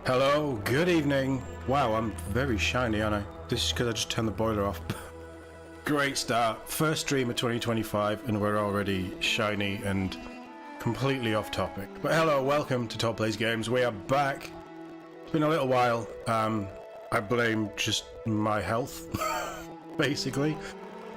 Hello, good evening. Wow, I'm very shiny, aren't I? This is because I just turned the boiler off. Great start. First stream of 2025 and we're already shiny and completely off topic. But hello, welcome to Top Plays Games. We are back. It's been a little while. I blame just my health, basically.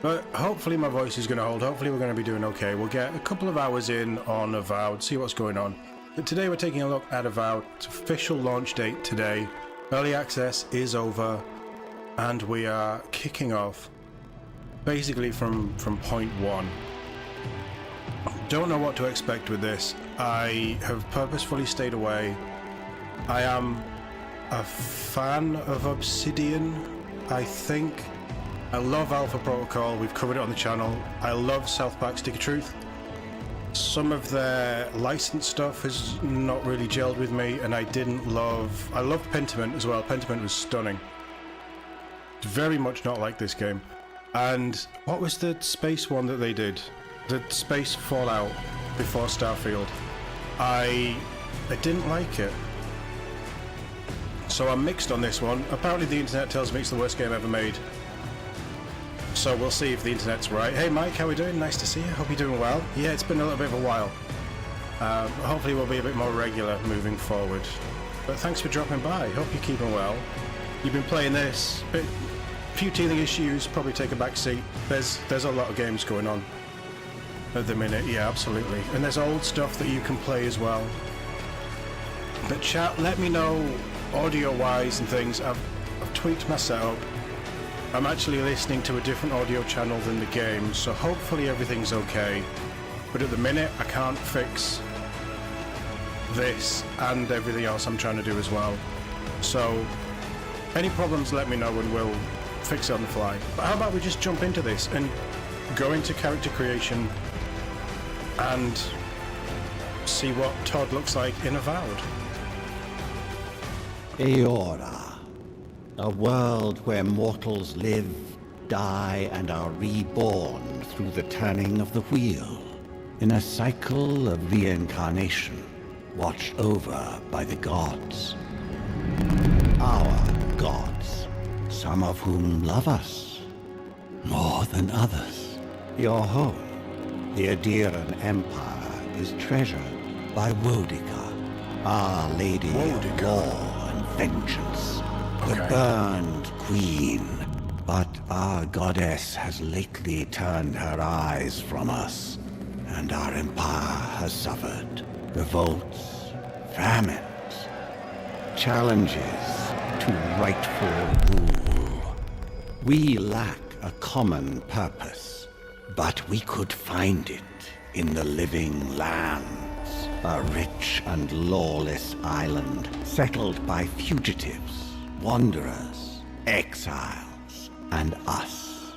But hopefully my voice is going to hold. Hopefully we're going to be doing okay. We'll get a couple of hours in on Avowed, see what's going on. But today we're taking a look at Avowed. It's official launch date today. Early access is over, and we are kicking off basically from point one. Don't know what to expect with this. I have purposefully stayed away. I am a fan of Obsidian, I think. I love Alpha Protocol. We've covered it on the channel. I love South Park Stick of Truth. Some of their licensed stuff has not really gelled with me, and I loved Pentiment as well. Pentiment was stunning. Very much not like this game. And what was the space one that they did? The space Fallout before Starfield. I didn't like it. So I'm mixed on this one. Apparently the internet tells me it's the worst game ever made. So we'll see if the internet's right. Hey Mike, how are we doing? Nice to see you. Hope you're doing well. Yeah, it's been a little bit of a while. Hopefully we'll be a bit more regular moving forward. But thanks for dropping by. Hope you're keeping well. You've been playing this. A few teething issues, probably take a back seat. There's a lot of games going on at the minute. Yeah, absolutely. And there's old stuff that you can play as well. But chat, let me know audio-wise and things. I've tweaked my setup. I'm actually listening to a different audio channel than the game, so hopefully everything's okay. But at the minute, I can't fix this and everything else I'm trying to do as well. So, any problems, let me know and we'll fix it on the fly. But how about we just jump into this and go into character creation and see what TOD looks like in Avowed. Eora. A world where mortals live, die, and are reborn through the turning of the wheel, in a cycle of reincarnation, watched over by the gods. Our gods, some of whom love us more than others. Your home, the Obsidian Empire, is treasured by Wodica, Our Lady of Law and Vengeance. The burned queen, but our goddess has lately turned her eyes from us, and our empire has suffered revolts, famines, challenges to rightful rule. We lack a common purpose, but we could find it in the living lands, a rich and lawless island settled by fugitives, wanderers, exiles, and us.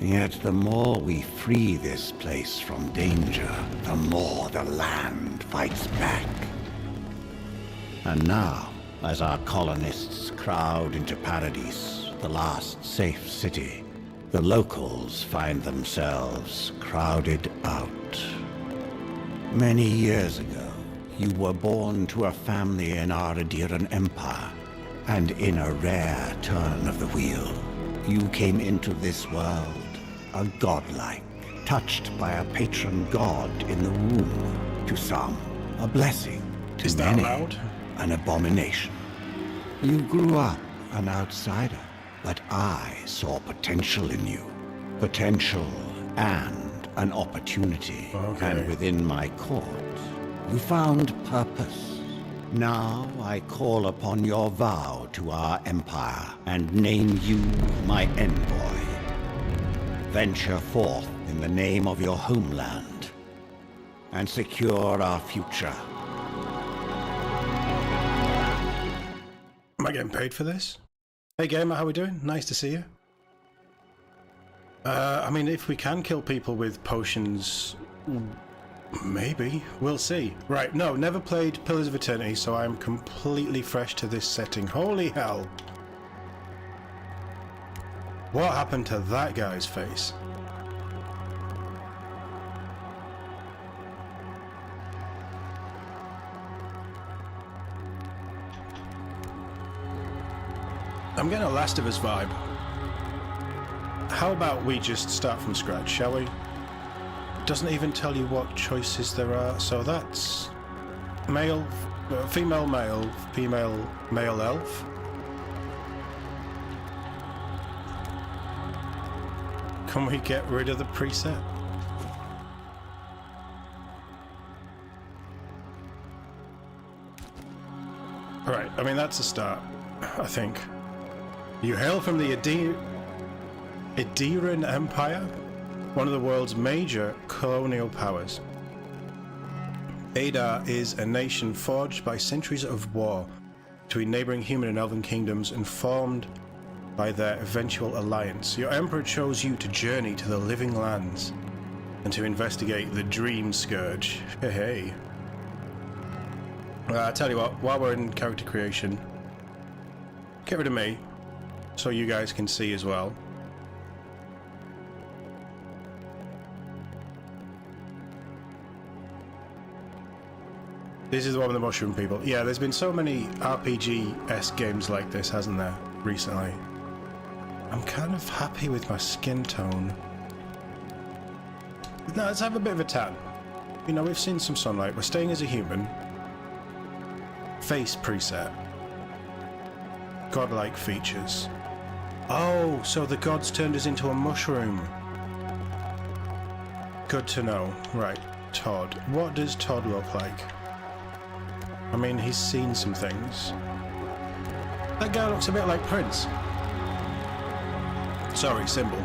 Yet the more we free this place from danger, the more the land fights back. And now, as our colonists crowd into Paradise, the last safe city, the locals find themselves crowded out. Many years ago, you were born to a family in our Obsidian Empire. And in a rare turn of the wheel, you came into this world, a godlike, touched by a patron god in the womb. To some, a blessing. To many, an abomination. You grew up an outsider, but I saw potential in you. Potential and an opportunity. Okay. And within my court, you found purpose. Now I call upon your vow to our empire and name you my envoy. Venture forth in the name of your homeland and secure our future. Am I getting paid for this? Hey gamer, how we doing? Nice to see you. I mean, if we can kill people with potions, maybe. We'll see. Right, no, never played Pillars of Eternity, so I'm completely fresh to this setting. Holy hell. What happened to that guy's face? I'm getting a Last of Us vibe. How about we just start from scratch, shall we? Doesn't even tell you what choices there are, so that's male, female male, female male elf. Can we get rid of the preset? Right, I mean that's a start, I think. You hail from the Eoran Empire, one of the world's major colonial powers. Adar is a nation forged by centuries of war between neighboring human and elven kingdoms and formed by their eventual alliance. Your emperor chose you to journey to the living lands and to investigate the Dream Scourge. Hey, hey. I tell you what, while we're in character creation, get rid of me so you guys can see as well. This is the one with the mushroom people. Yeah, there's been so many RPG-esque games like this, hasn't there, recently? I'm kind of happy with my skin tone. Now, let's have a bit of a tan. You know, we've seen some sunlight. We're staying as a human. Face preset. Godlike features. Oh, so the gods turned us into a mushroom. Good to know. Right, Todd. What does Todd look like? I mean, he's seen some things. That guy looks a bit like Prince. Sorry, Symbol.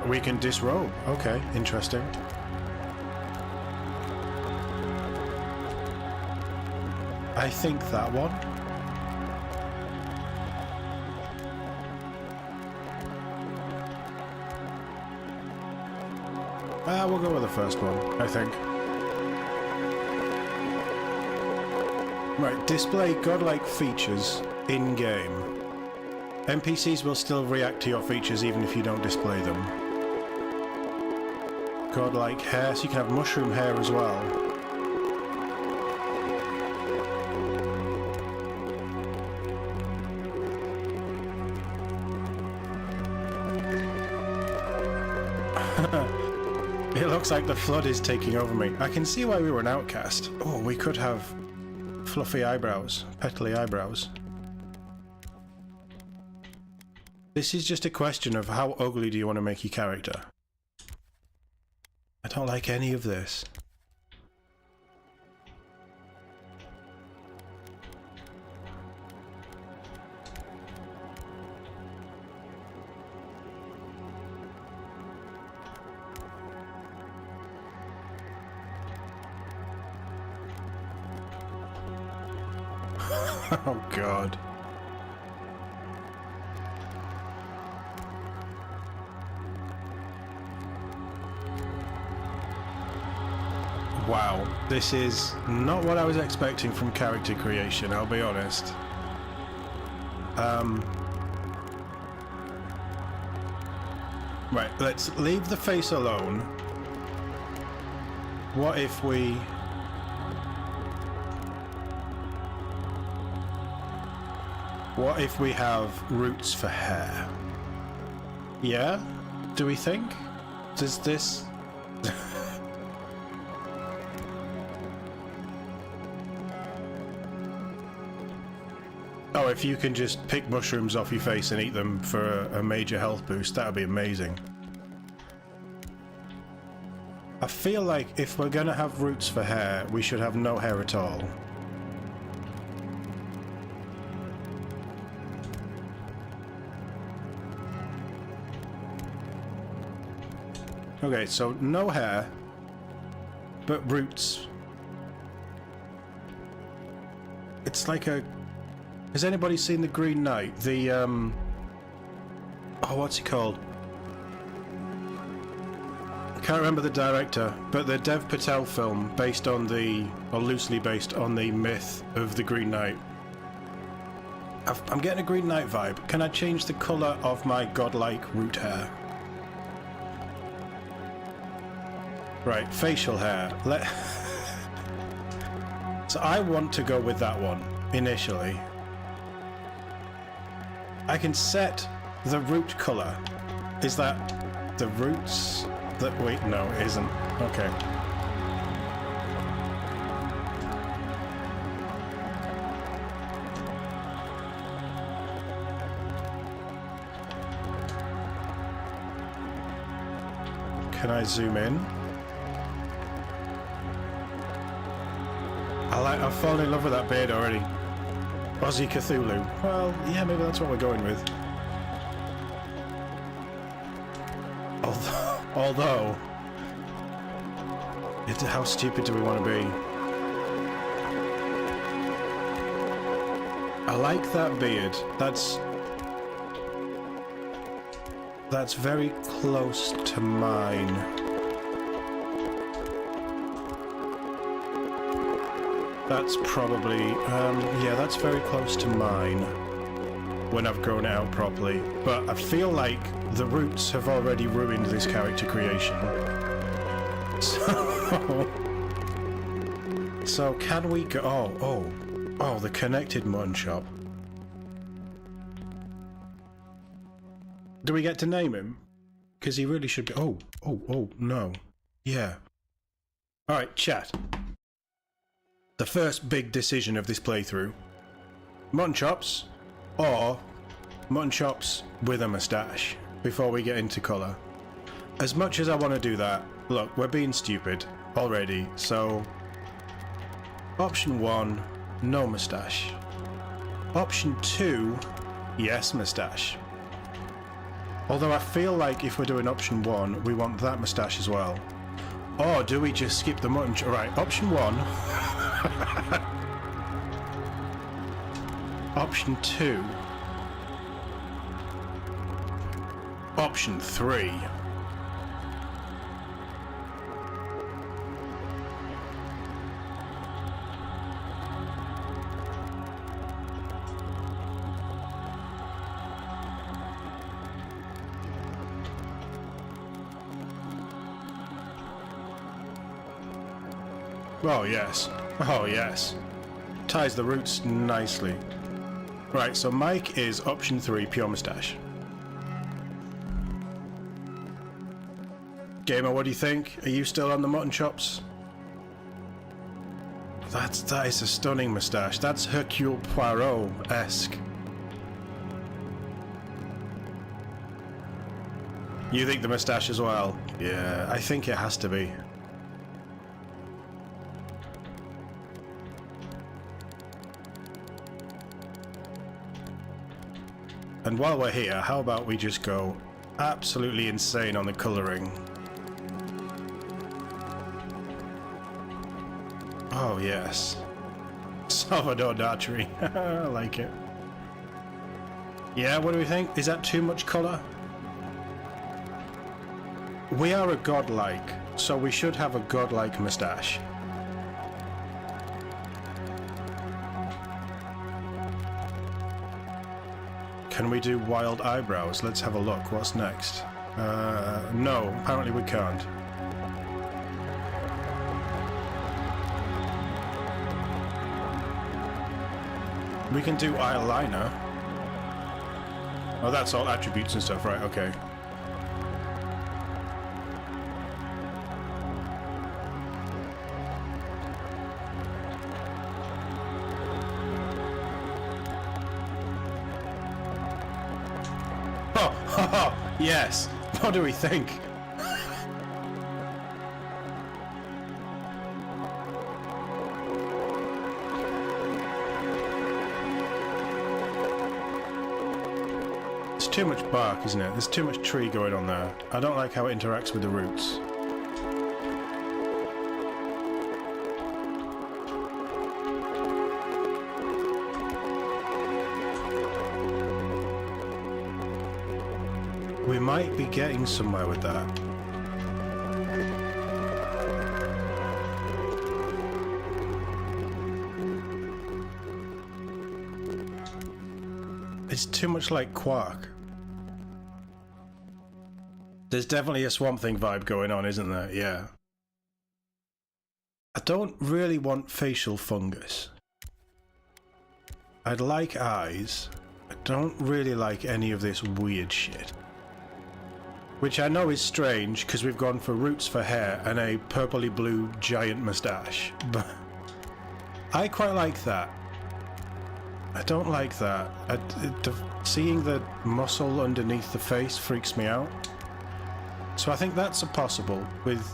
We can disrobe. Okay, interesting. I think that one. We'll go with the first one, I think. Right, display godlike features in-game. NPCs will still react to your features even if you don't display them. Godlike hair, so you can have mushroom hair as well. It looks like the flood is taking over me. I can see why we were an outcast. Oh, we could have fluffy eyebrows, petally eyebrows. This is just a question of how ugly do you want to make your character. I don't like any of this. Oh God. Wow, this is not what I was expecting from character creation, I'll be honest. Right, let's leave the face alone. What if we... What if we have roots for hair? Yeah? Do we think? Does this... Oh, if you can just pick mushrooms off your face and eat them for a major health boost, that would be amazing. I feel like if we're gonna have roots for hair, we should have no hair at all. Okay, so no hair, but roots. It's like a... Has anybody seen The Green Knight? The, oh, what's it called? I can't remember the director, but the Dev Patel film based on the, or loosely based on the myth of The Green Knight. I'm getting a Green Knight vibe. Can I change the colour of my godlike root hair? Right, facial hair. So I want to go with that one, initially. I can set the root colour. Is that the roots that... Wait, no, it isn't. Okay. Can I zoom in? I've fallen in love with that beard already. Aussie Cthulhu. Well, yeah, maybe that's what we're going with. Although, how stupid do we want to be? I like that beard. That's very close to mine. That's probably, yeah, that's very close to mine when I've grown it out properly. But I feel like the roots have already ruined this character creation. So can we go, oh, the connected mutton shop. Do we get to name him? Because he really should be, oh, no. Yeah. Alright, chat. The first big decision of this playthrough. Mutton chops, or mutton chops with a moustache, before we get into colour. As much as I want to do that, look, we're being stupid already, so... Option 1, no moustache. Option 2, yes moustache. Although I feel like if we're doing option 1, we want that moustache as well. Or do we just skip the mutton chop? Right, option 1. Option 2. Option 3. Oh yes. Oh yes. Ties the roots nicely. Right, so Mike is option 3, pure moustache. Gamer, what do you think? Are you still on the mutton chops? That is a stunning moustache. That's Hercule Poirot-esque. You think the moustache as well? Yeah, I think it has to be. And while we're here, how about we just go absolutely insane on the colouring? Oh yes. Salvador Dali. I like it. Yeah, what do we think? Is that too much colour? We are a godlike, so we should have a godlike moustache. Can we do wild eyebrows? Let's have a look. What's next? No, apparently we can't. We can do eyeliner. Oh, that's all attributes and stuff, right? Okay. Yes. What do we think? It's too much bark, isn't it? There's too much tree going on there. I don't like how it interacts with the roots. We might be getting somewhere with that. It's too much like Quark. There's definitely a Swamp Thing vibe going on, isn't there? Yeah. I don't really want facial fungus. I'd like eyes. I don't really like any of this weird shit. Which I know is strange, because we've gone for roots for hair and a purpley blue giant moustache. But I quite like that. I don't like that. Seeing the muscle underneath the face freaks me out. So I think that's a possible, with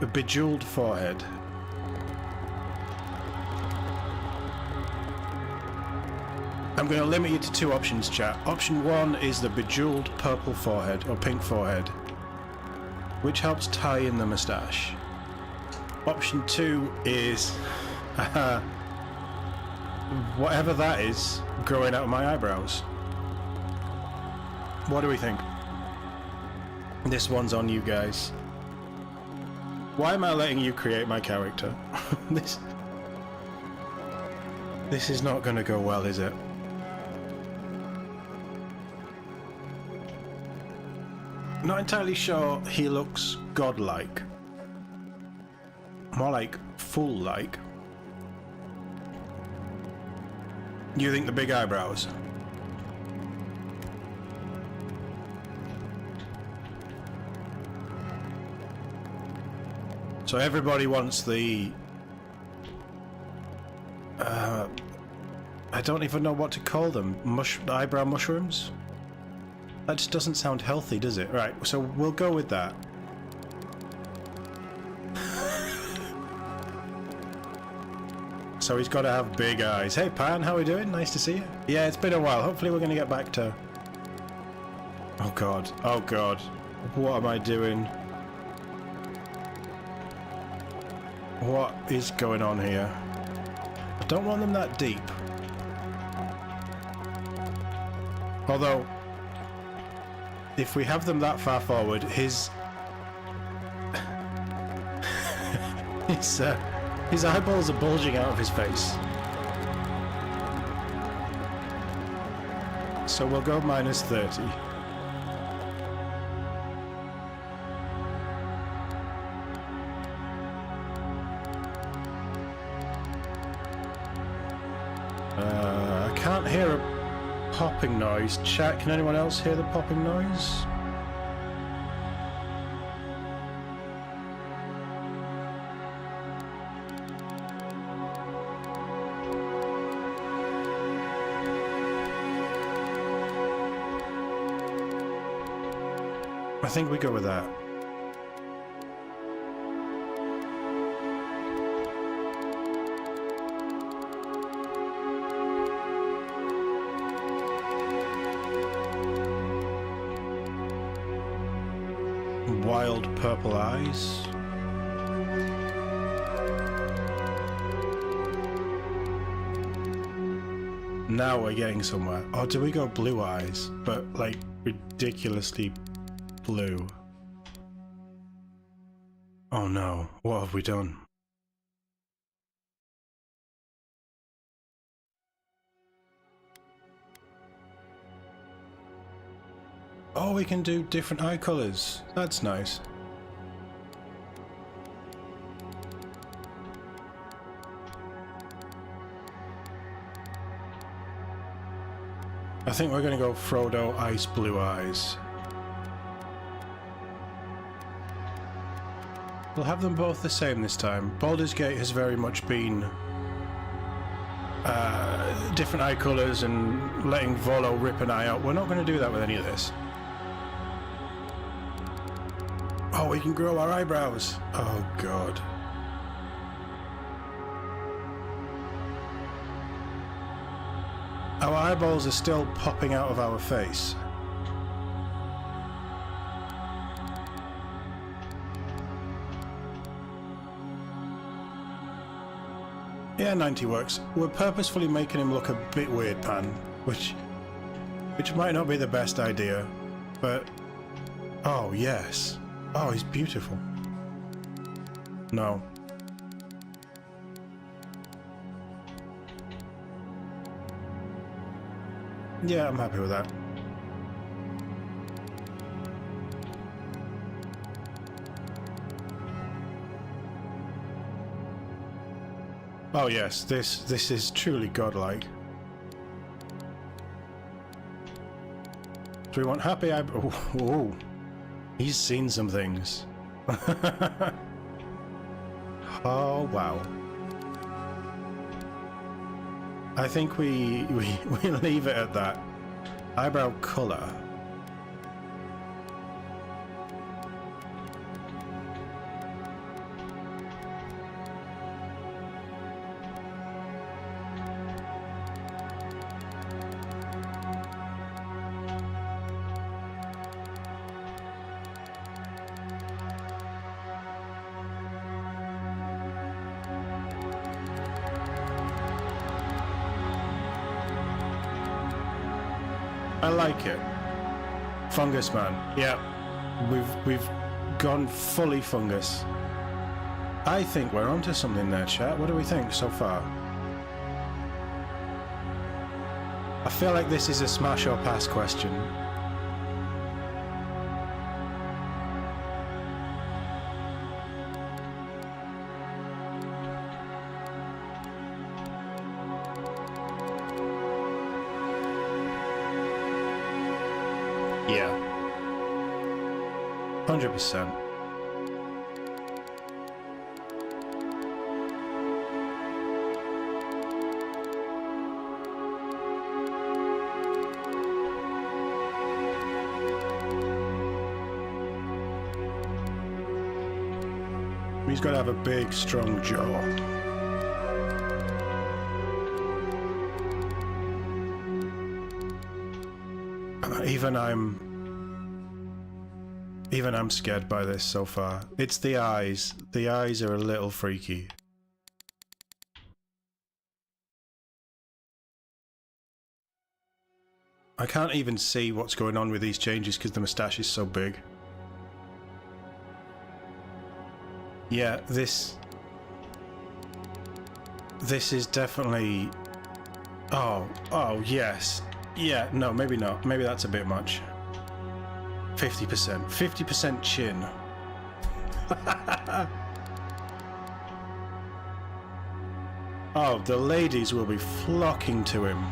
a bejeweled forehead. I'm going to limit you to 2 options, chat. Option 1 is the bejeweled purple forehead, or pink forehead, which helps tie in the moustache. Option 2 is whatever that is growing out of my eyebrows. What do we think? This one's on you guys. Why am I letting you create my character? This is not going to go well, is it? Not entirely sure he looks godlike. More like fool-like. You think the big eyebrows? So everybody wants the... I don't even know what to call them. Eyebrow mushrooms? That just doesn't sound healthy, does it? Right, so we'll go with that. So he's got to have big eyes. Hey Pan, how are we doing? Nice to see you. Yeah, it's been a while. Hopefully we're going to get back to... Oh god. Oh god. What am I doing? What is going on here? I don't want them that deep. Although, if we have them that far forward, his eyeballs are bulging out of his face. So we'll go minus 30. I can't hear a popping noise. Chat, can anyone else hear the popping noise? I think we go with that. Wild purple eyes. Now we're getting somewhere. Or do we go blue eyes? But like ridiculously blue. Oh no, what have we done? Oh, we can do different eye colours. That's nice. I think we're going to go Frodo Ice Blue Eyes. We'll have them both the same this time. Baldur's Gate has very much been different eye colours and letting Volo rip an eye out. We're not going to do that with any of this. Oh, we can grow our eyebrows. Oh, God. Our eyeballs are still popping out of our face. Yeah, 90 works. We're purposefully making him look a bit weird, Pan, which might not be the best idea, but... Oh, yes. Oh, he's beautiful. No. Yeah, I'm happy with that. Oh yes, this is truly godlike. Do we want happy eyebrow? Oh, he's seen some things. Oh wow. I think we leave it at that. Eyebrow colour. I like it. Fungus man. Yeah. We've gone fully fungus. I think we're onto something there, chat. What do we think so far? I feel like this is a smash or pass question. Yeah. 100%. He's got to have a big, strong jaw. Even I'm scared by this so far. It's the eyes. The eyes are a little freaky. I can't even see what's going on with these changes because the moustache is so big. Yeah, this is definitely... Oh, yes. Yeah, no, maybe not. Maybe that's a bit much. 50%. 50% chin. Oh, the ladies will be flocking to him.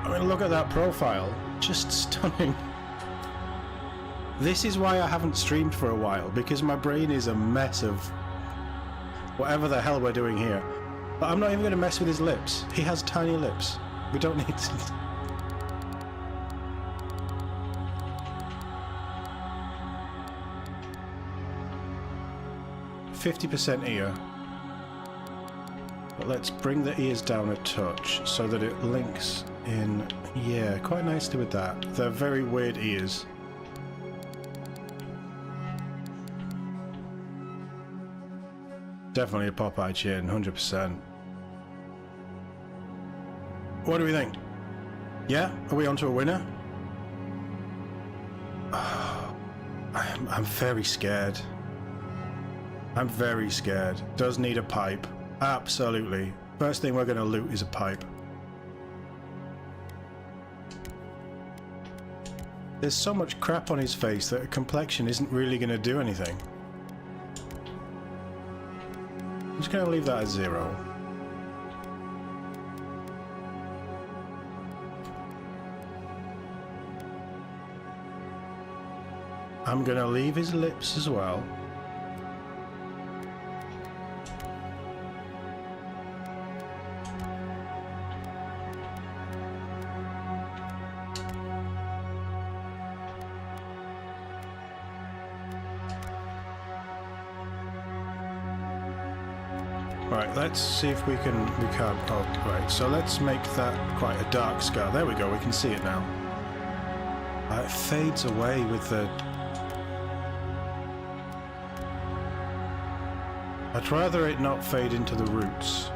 I mean, look at that profile. Just stunning. This is why I haven't streamed for a while, because my brain is a mess of whatever the hell we're doing here. But I'm not even going to mess with his lips. He has tiny lips. We don't need to... 50% ear. But let's bring the ears down a touch so that it links in, yeah, quite nicely with that. They're very weird ears. Definitely a Popeye chin, 100%. What do we think? Yeah? Are we on to a winner? I'm very scared. I'm very scared. Does need a pipe. Absolutely. First thing we're going to loot is a pipe. There's so much crap on his face that a complexion isn't really going to do anything. I'm just going to leave that at 0. I'm going to leave his lips as well. Right, let's see if we can't, oh, right, so let's make that quite a dark scar. There we go, we can see it now. It fades away with the... I'd rather it not fade into the roots.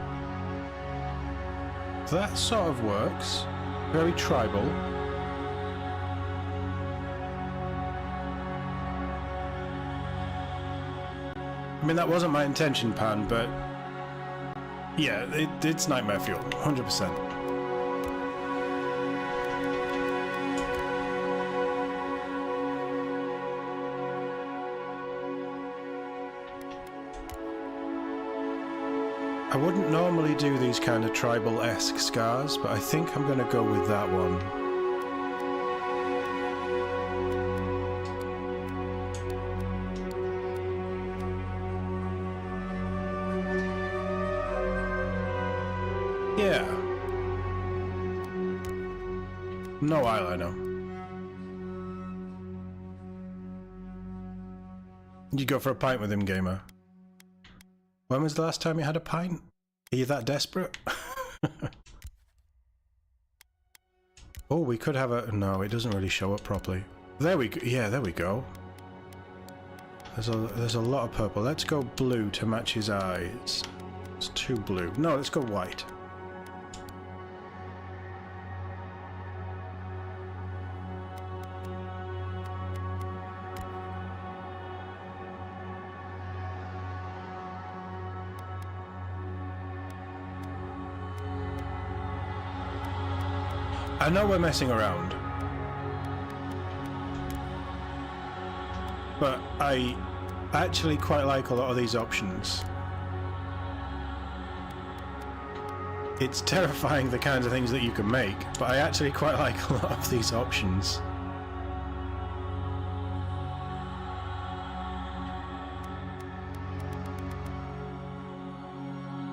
That sort of works. Very tribal. I mean, that wasn't my intention, Pan, but... Yeah, it's nightmare fuel, 100%. I wouldn't normally do these kind of tribal-esque scars, but I think I'm going to go with that one. Yeah. No eyeliner. You go for a pint with him, gamer. When was the last time you had a pint? Are you that desperate? Oh, we could have a... No, it doesn't really show up properly. There we go. Yeah, there we go. There's a lot of purple. Let's go blue to match his eyes. It's too blue. No, let's go white. I know we're messing around, but I actually quite like a lot of these options. It's terrifying the kinds of things that you can make, but I actually quite like a lot of these options.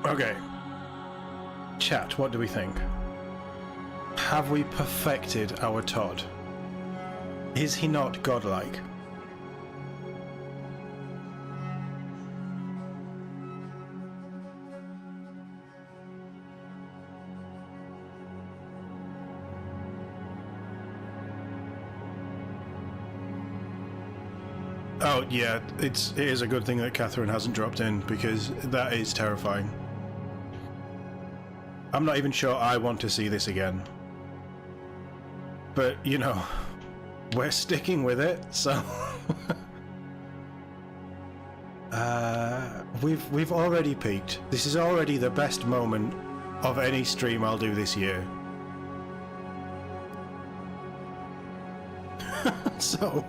Okay. Chat, what do we think? Have we perfected our TOD? Is he not godlike? Oh yeah, it is a good thing that Catherine hasn't dropped in, because that is terrifying. I'm not even sure I want to see this again. But, you know, we're sticking with it, so... we've already peaked. This is already the best moment of any stream I'll do this year. So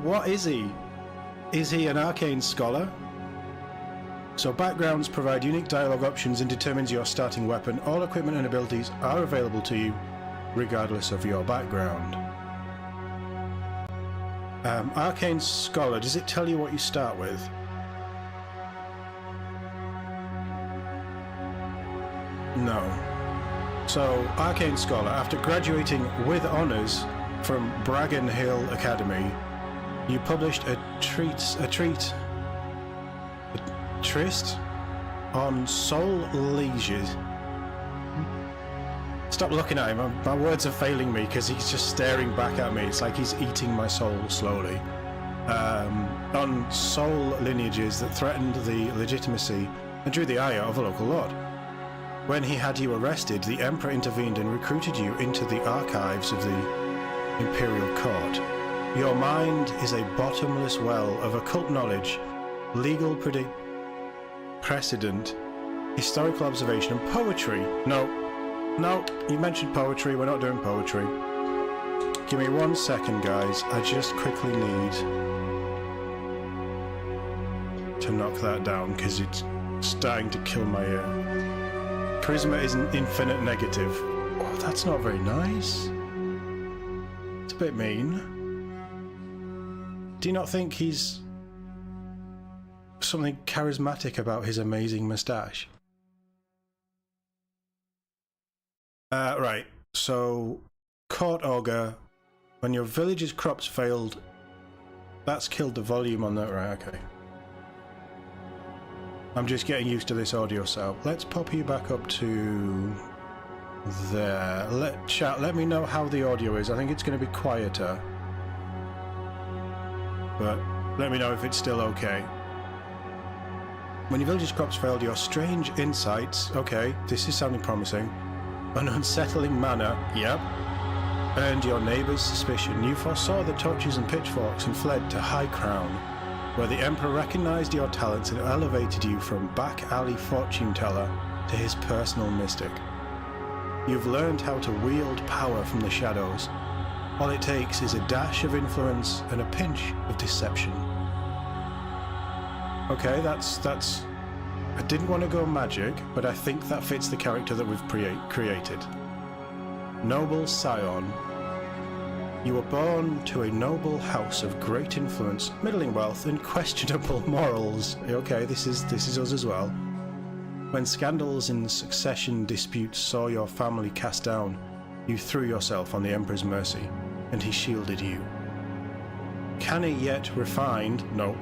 what is he? Is he an arcane scholar? So backgrounds provide unique dialogue options and determines your starting weapon. All equipment and abilities are available to you, regardless of your background. Arcane Scholar, does it tell you what you start with? No. So, Arcane Scholar, after graduating with honours from Bragan Hill Academy, you published a tryst on soul lieges. Stop looking at him. My words are failing me because he's just staring back at me. It's like he's eating my soul slowly. On soul lineages that threatened the legitimacy and drew the ire of a local lord. When he had you arrested, the Emperor intervened and recruited you into the archives of the Imperial Court. Your mind is a bottomless well of occult knowledge, legal precedent, historical observation, and poetry. No, you mentioned poetry. We're not doing poetry. Give me 1 second, guys. I just quickly need to knock that down because it's starting to kill my ear. Charisma is an infinite negative. Oh, that's not very nice. It's a bit mean. Do you not think he's something charismatic about his amazing moustache? Right, so Court Augur, when your village's crops failed, that's killed the volume on that, right? Okay. I'm just getting used to this audio setup. Let's pop you back up to there. Chat, let me know how the audio is. I think it's going to be quieter, but let me know if it's still okay. When your village's crops failed, your strange insights, okay, this is sounding promising, an unsettling manner, yep, earned your neighbour's suspicion. You foresaw the torches and pitchforks and fled to High Crown, where the Emperor recognised your talents and elevated you from back alley fortune teller to his personal mystic. You've learned how to wield power from the shadows. All it takes is a dash of influence and a pinch of deception. Okay, that's I didn't want to go magic, but I think that fits the character that we've created. Noble Scion. You were born to a noble house of great influence, middling wealth, and questionable morals. Okay, this is us as well. When scandals and succession disputes saw your family cast down, you threw yourself on the Emperor's mercy, and he shielded you. Canny yet refined, no.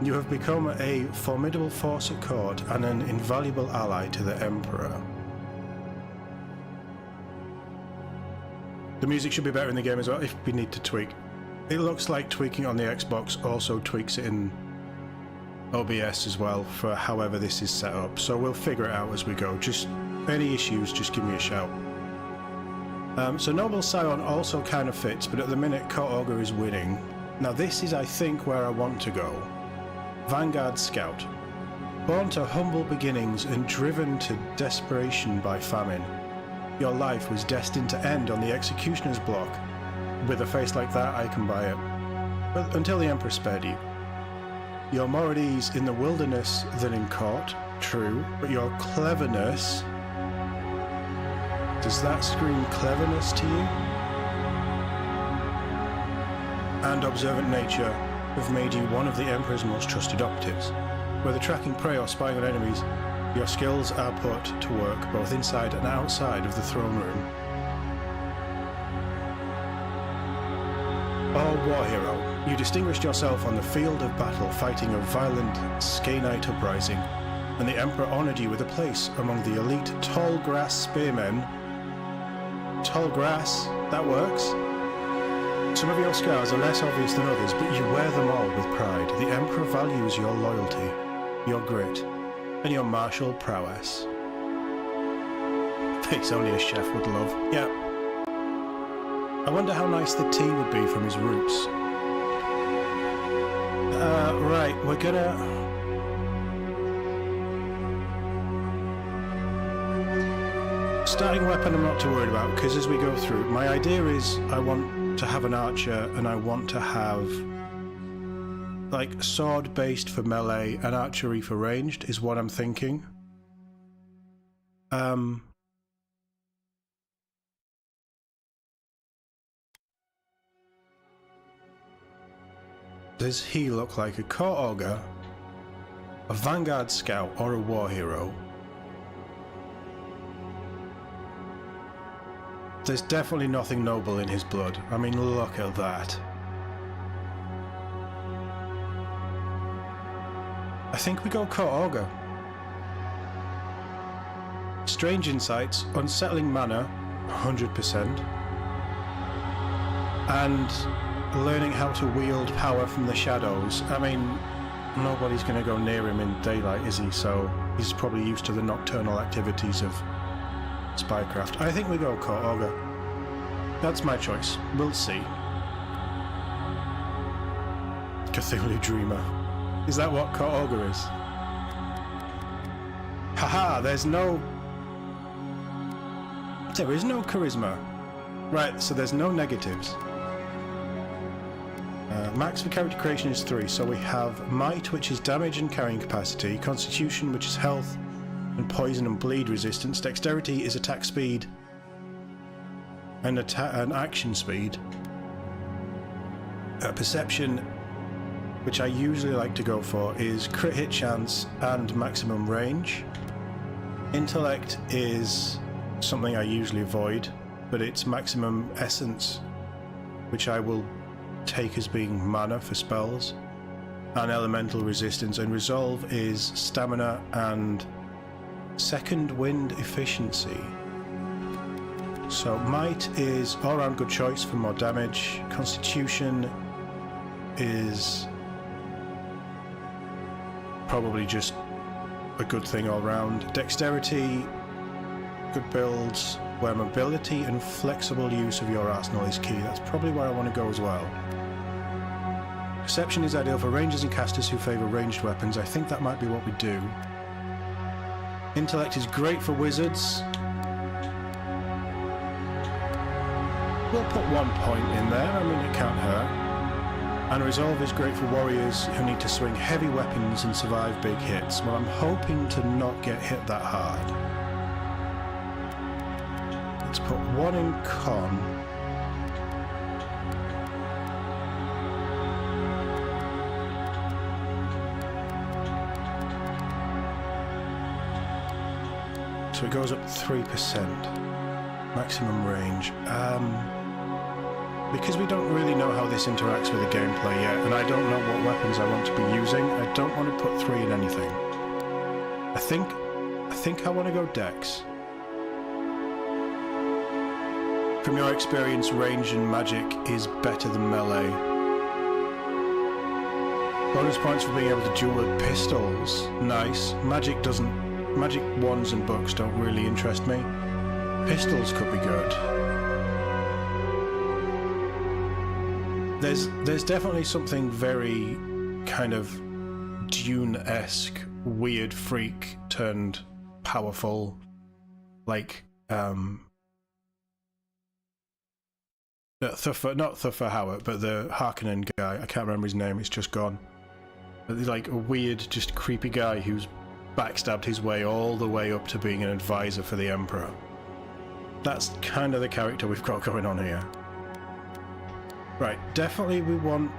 You have become a formidable force at court and an invaluable ally to the Emperor. The music should be better in the game as well if we need to tweak. It looks like tweaking on the Xbox also tweaks it in OBS as well for however this is set up, so we'll figure it out as we go. Just any issues, just give me a shout. So Noble Scion also kind of fits, but at the minute Court Ogre is winning. Now this is, I think, where I want to go. Vanguard Scout. Born to humble beginnings and driven to desperation by famine, your life was destined to end on the executioner's block. With a face like that, I can buy it. But until the Emperor spared you. You're more at ease in the wilderness than in court, true, but your cleverness... Does that scream cleverness to you? And observant nature have made you one of the Emperor's most trusted operatives. Whether tracking prey or spying on enemies, your skills are put to work both inside and outside of the throne room. Oh, war hero, you distinguished yourself on the field of battle fighting a violent Skanite uprising, and the Emperor honoured you with a place among the elite tall grass spearmen. Tall grass, that works. Some of your scars are less obvious than others, but you wear them all with pride. The Emperor values your loyalty, your grit, and your martial prowess. Face only a chef would love. Yeah. I wonder how nice the tea would be from his roots. Right, we're gonna... Starting weapon I'm not too worried about, because as we go through, my idea is I want to have an archer and I want to have like sword based for melee and archery for ranged is what I'm thinking. Does he look like a court ogre, a vanguard scout, or a war hero? There's definitely nothing noble in his blood. I mean, look at that. I think we go court ogre. Strange insights, unsettling manner, 100%. And learning how to wield power from the shadows. I mean, nobody's going to go near him in daylight, is he? So he's probably used to the nocturnal activities of spycraft. I think we go court ogre. That's my choice. We'll see. Cthulhu Dreamer. Is that what court ogre is? Haha, there's no... There is no charisma. Right, so there's no negatives. Max for character creation is 3, so we have Might, which is damage and carrying capacity, Constitution, which is health and poison and bleed resistance, Dexterity is attack speed and action speed, Perception, which I usually like to go for, is crit hit chance and maximum range. Intellect is something I usually avoid, but it's maximum essence, which I will take as being mana for spells, and elemental resistance, and resolve is stamina and second wind efficiency. So might is all around good choice for more damage. Constitution is probably just a good thing all round. Dexterity, good builds, where mobility and flexible use of your arsenal is key. That's probably where I want to go as well. Perception is ideal for rangers and casters who favour ranged weapons. I think that might be what we do. Intellect is great for wizards. We'll put 1 point in there, I mean it can't hurt. And resolve is great for warriors who need to swing heavy weapons and survive big hits. Well, I'm hoping to not get hit that hard. Let's put 1 in con. So it goes up 3%. Maximum range. Because we don't really know how this interacts with the gameplay yet, and I don't know what weapons I want to be using, I don't want to put 3 in anything. I think I want to go Dex. From your experience, range and magic is better than melee. Bonus points for being able to duel with pistols. Nice. Magic wands and books don't really interest me. Pistols could be good. There's definitely something very kind of Dune-esque, weird freak turned powerful, like not Thufir Howard, but the Harkonnen guy. I can't remember his name. It's just gone. But he's like a weird, just creepy guy who's backstabbed his way all the way up to being an advisor for the Emperor. That's kind of the character we've got going on here. Right, definitely we want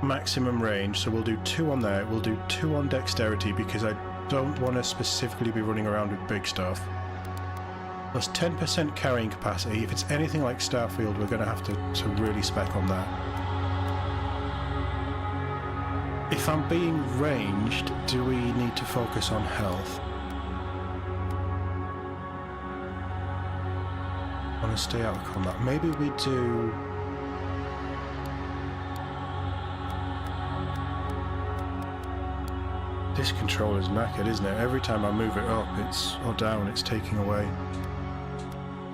maximum range, so we'll do 2 on there. We'll do 2 on dexterity because I don't want to specifically be running around with big stuff. Plus 10% carrying capacity. If it's anything like Starfield, we're going to have to really spec on that. If I'm being ranged, do we need to focus on health? I want to stay out of combat. Maybe we do... This controller's knackered, isn't it? Every time I move it up, or down, it's taking away.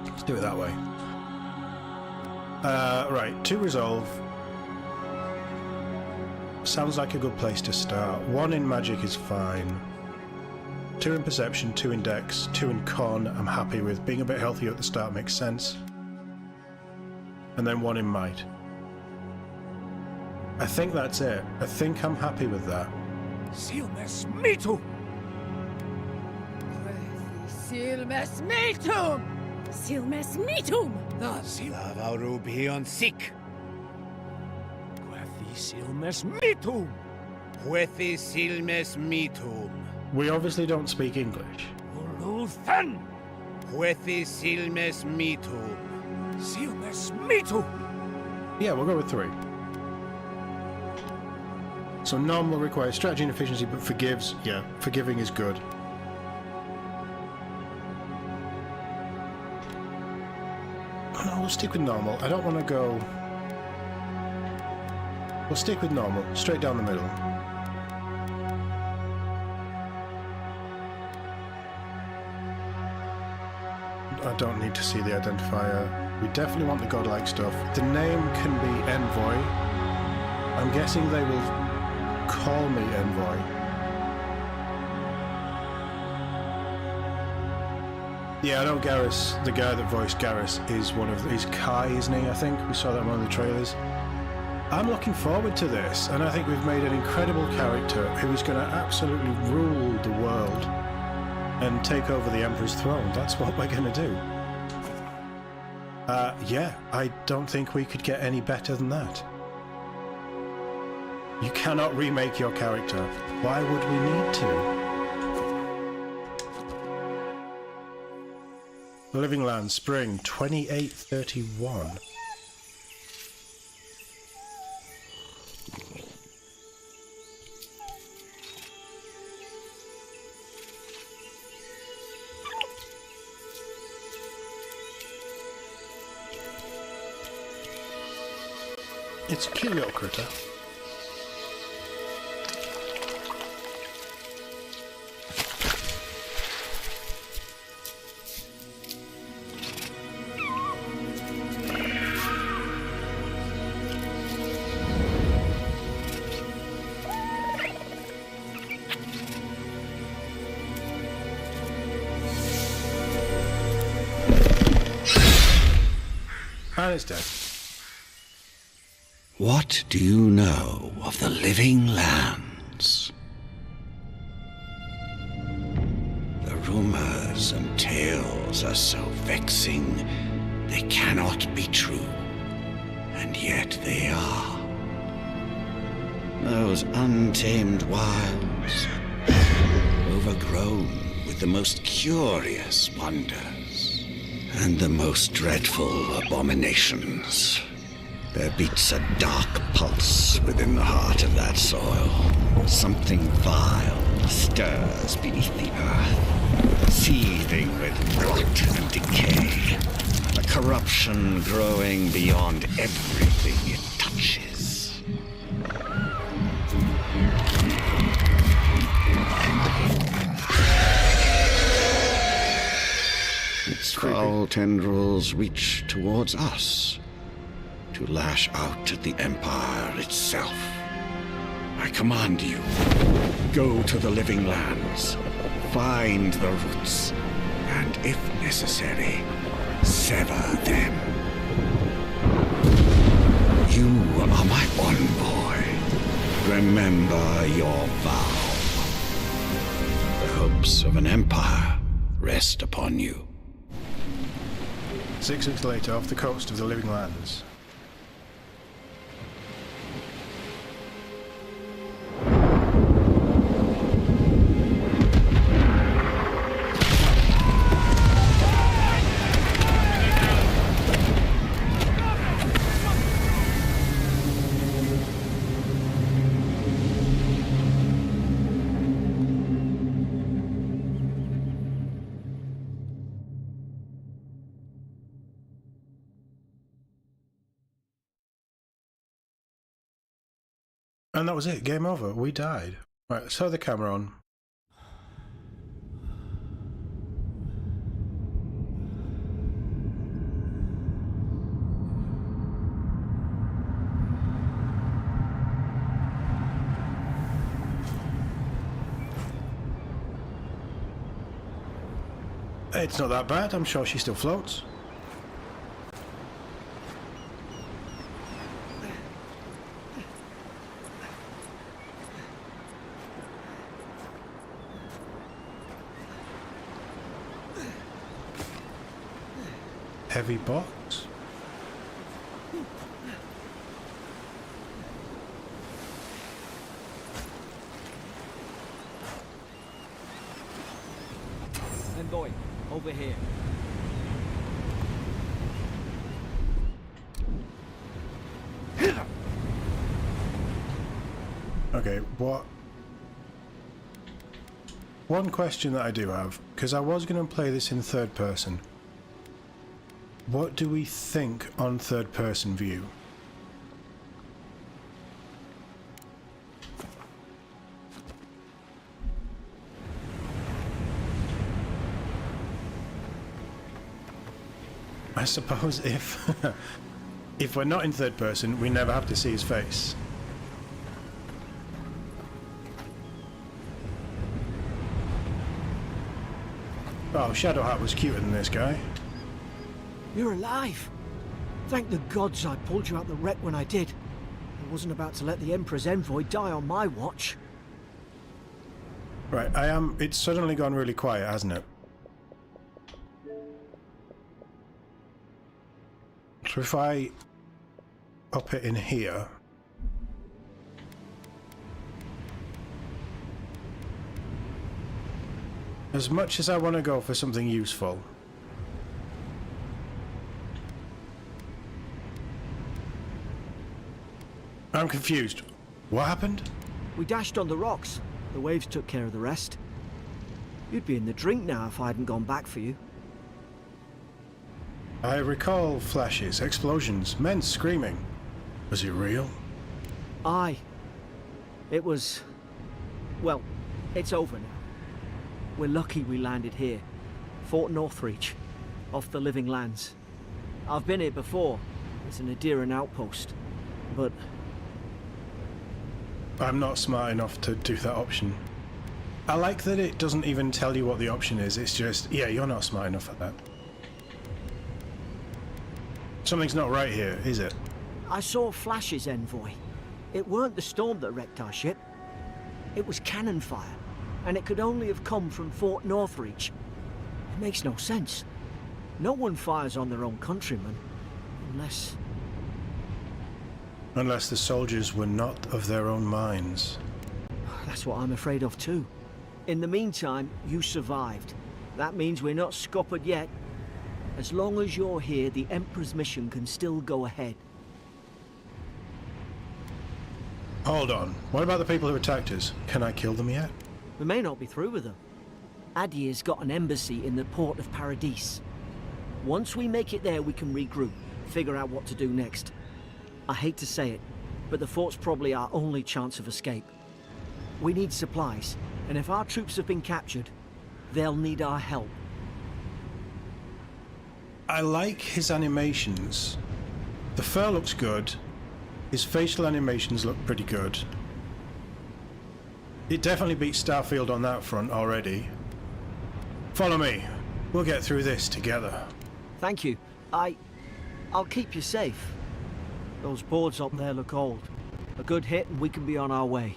Let's do it that way. Right, 2 resolve. Sounds like a good place to start. 1 in magic is fine. 2 in perception, 2 in dex, 2 in con. I'm happy with. Being a bit healthier at the start makes sense. And then 1 in might. I think that's it. I think I'm happy with that. Silmes mitum! Silmes mitum! Silmes mitum! The Silvarubion sick! Silmes mitum! Puethi silmes mitum. We obviously don't speak English. Uluthan! Puethi silmes mitum. Silmes mitum! Yeah, we'll go with 3. So normal requires strategy and efficiency, but forgives. Yeah, forgiving is good. No, we'll stick with normal. I don't want to go... We'll stick with normal, straight down the middle. I don't need to see the identifier. We definitely want the godlike stuff. The name can be Envoy. I'm guessing they will call me Envoy. Yeah, I know Garrus, the guy that voiced Garrus, is one of... He's Kai, isn't he? I think we saw that in one of the trailers. I'm looking forward to this, and I think we've made an incredible character who is going to absolutely rule the world and take over the Emperor's throne. That's what we're going to do. Yeah, I don't think we could get any better than that. You cannot remake your character. Why would we need to? Living Land, Spring, 2831. It's a cute little critter. And it's dead. What do you know of the living lands? The rumors and tales are so vexing, they cannot be true, and yet they are. Those untamed wilds, overgrown with the most curious wonders and the most dreadful abominations. There beats a dark pulse within the heart of that soil. Something vile stirs beneath the earth, seething with rot and decay. A corruption growing beyond everything it touches. Its foul tendrils reach towards us, to lash out at the Empire itself. I command you, go to the living lands, find the roots, and if necessary, sever them. You are my envoy. Remember your vow. The hopes of an empire rest upon you. 6 weeks later, off the coast of the Living Lands. And that was it, game over, we died. Right, let's throw the camera on. It's not that bad, I'm sure she still floats. Heavy box. Envoy, over here. Okay, what? One question that I do have, because I was going to play this in third person. What do we think on third person view? I suppose if if we're not in third person, we never have to see his face. Oh, Shadowheart was cuter than this guy. You're alive! Thank the gods I pulled you out the wreck when I did. I wasn't about to let the Emperor's envoy die on my watch. Right, it's suddenly gone really quiet, hasn't it? So if I up it in here... As much as I want to go for something useful... I'm confused. What happened? We dashed on the rocks. The waves took care of the rest. You'd be in the drink now if I hadn't gone back for you. I recall flashes, explosions, men screaming. Was it real? Aye. It was... well, it's over now. We're lucky we landed here. Fort Northreach, off the Living Lands. I've been here before. It's an Ederan outpost. But... I'm not smart enough to do that option. I like that it doesn't even tell you what the option is, it's just, yeah, you're not smart enough at that. Something's not right here, is it? I saw flashes, Envoy. It weren't the storm that wrecked our ship. It was cannon fire, and it could only have come from Fort Northreach. It makes no sense. No one fires on their own countrymen, unless... Unless the soldiers were not of their own minds. That's what I'm afraid of too. In the meantime, you survived. That means we're not scuppered yet. As long as you're here, the Emperor's mission can still go ahead. Hold on. What about the people who attacked us? Can I kill them yet? We may not be through with them. Adir's got an embassy in the port of Paradis. Once we make it there, we can regroup, figure out what to do next. I hate to say it, but the fort's probably our only chance of escape. We need supplies, and if our troops have been captured, they'll need our help. I like his animations. The fur looks good. His facial animations look pretty good. It definitely beats Starfield on that front already. Follow me. We'll get through this together. Thank you. I'll keep you safe. Those boards up there look old. A good hit and we can be on our way.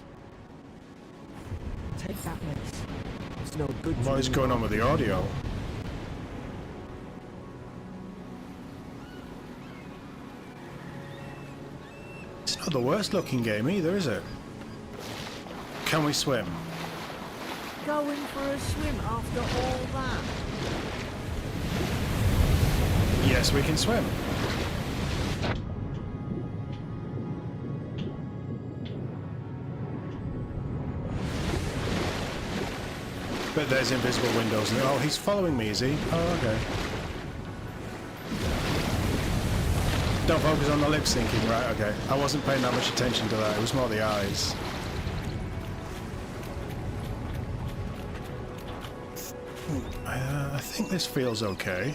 Take that, Mace. It's no good to What is you. going on with the audio? It's not the worst looking game either, is it? Can we swim? Going for a swim after all that? Yes, we can swim. But there's invisible windows. Oh, he's following me, is he? Oh, okay. Don't focus on the lip syncing, right? Okay. I wasn't paying that much attention to that. It was more the eyes. I think this feels okay.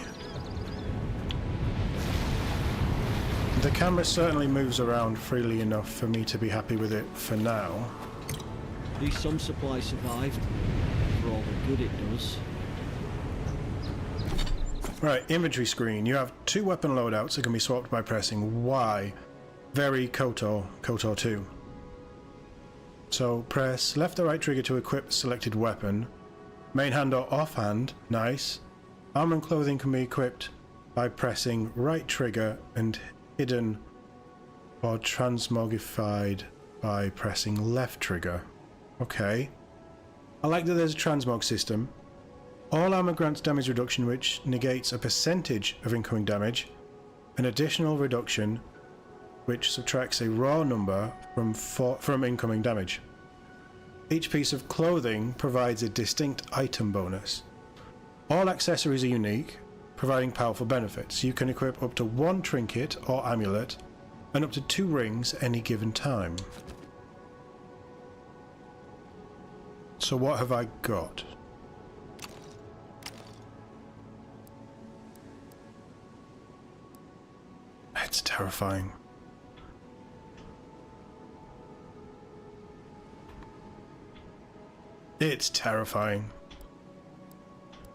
The camera certainly moves around freely enough for me to be happy with it for now. At least some supplies survived, for all the good it does. Right, inventory screen. You have 2 weapon loadouts that can be swapped by pressing Y. Very KOTOR 2. So press left or right trigger to equip the selected weapon. Main hand or offhand, nice. Armor and clothing can be equipped by pressing right trigger and hidden or transmogrified by pressing left trigger. Okay. I like that there's a transmog system. All armor grants damage reduction which negates a percentage of incoming damage. An additional reduction which subtracts a raw number from incoming damage. Each piece of clothing provides a distinct item bonus. All accessories are unique, providing powerful benefits. You can equip up to 1 trinket or amulet and up to 2 rings any given time. So what have I got? It's terrifying. It's terrifying.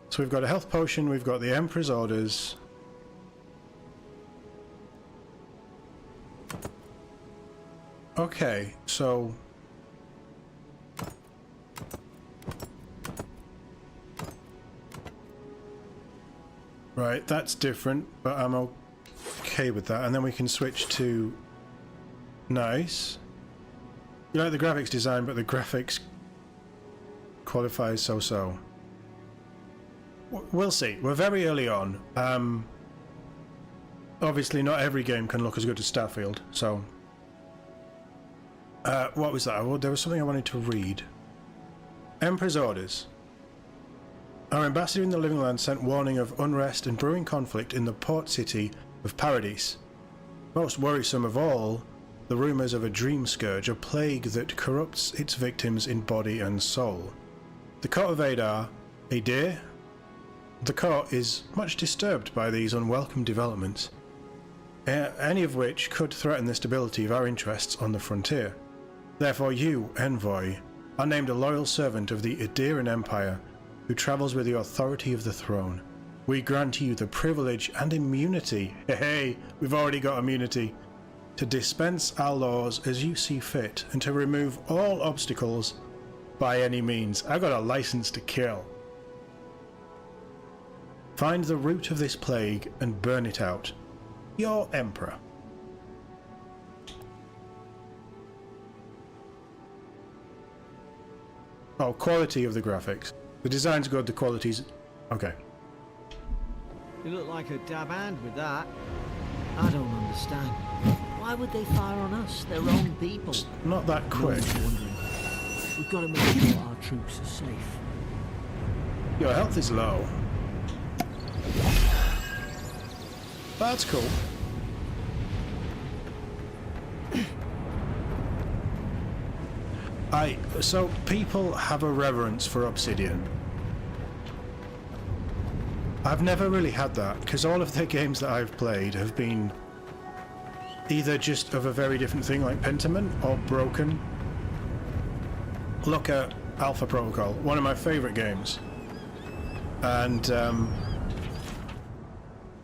So we've got a health potion, we've got the Emperor's Orders. Okay, so... Right, that's different, but I'm okay with that. And then we can switch to... Nice. You like the graphics design, but the graphics qualifies so-so. We'll see. We're very early on. Obviously, not every game can look as good as Starfield, so... what was that? Well, there was something I wanted to read. Emperor's Orders. Our ambassador in the Living Land sent warning of unrest and brewing conflict in the port city of Paradis. Most worrisome of all, the rumours of a dream scourge, a plague that corrupts its victims in body and soul. The court of Adir, the court is much disturbed by these unwelcome developments, any of which could threaten the stability of our interests on the frontier. Therefore you, Envoy, are named a loyal servant of the Adiran Empire, who travels with the authority of the throne. We grant you the privilege and immunity, hey, we've already got immunity, to dispense our laws as you see fit, and to remove all obstacles by any means. I got a license to kill. Find the root of this plague and burn it out. Your Emperor. Oh, quality of the graphics. The design's good, the quality's... okay. You look like a dab hand with that. I don't understand. Why would they fire on us? Their own people. Not that quick. Wondering. We've got to make sure our troops are safe. Your health is low. That's cool. So people have a reverence for Obsidian. I've never really had that, because all of the games that I've played have been either just of a very different thing like Pentiment or broken. Look at Alpha Protocol, one of my favourite games. And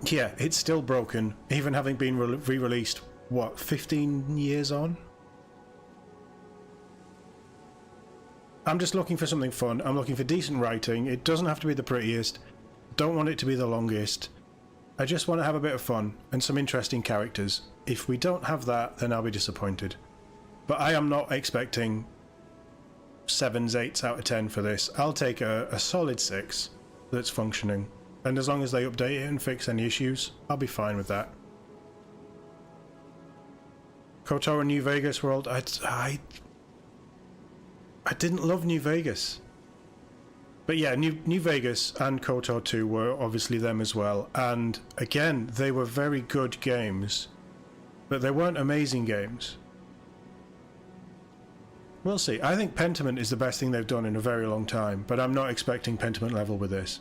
yeah, it's still broken, even having been re-released, what, 15 years on? I'm just looking for something fun. I'm looking for decent writing. It doesn't have to be the prettiest. Don't want it to be the longest. I just want to have a bit of fun and some interesting characters. If we don't have that, then I'll be disappointed. But I am not expecting 7s, 8s out of 10 for this. I'll take a solid 6 that's functioning. And as long as they update it and fix any issues, I'll be fine with that. KOTOR New Vegas World, I didn't love New Vegas. But yeah, New Vegas and KOTOR 2 were obviously them as well. And again, they were very good games. But they weren't amazing games. We'll see. I think Pentiment is the best thing they've done in a very long time. But I'm not expecting Pentiment level with this.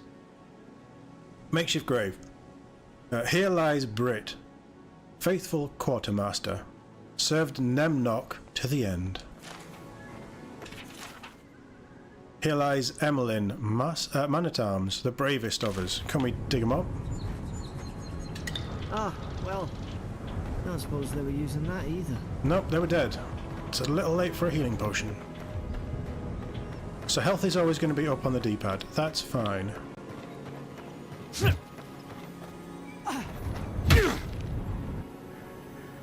Makeshift Grave. Here lies Brit, faithful quartermaster. Served Nemnock to the end. Here lies Emmeline, man-at-arms, the bravest of us. Can we dig them up? Ah, well, I don't suppose they were using that either. Nope, they were dead. It's a little late for a healing potion. So health is always going to be up on the D-pad. That's fine.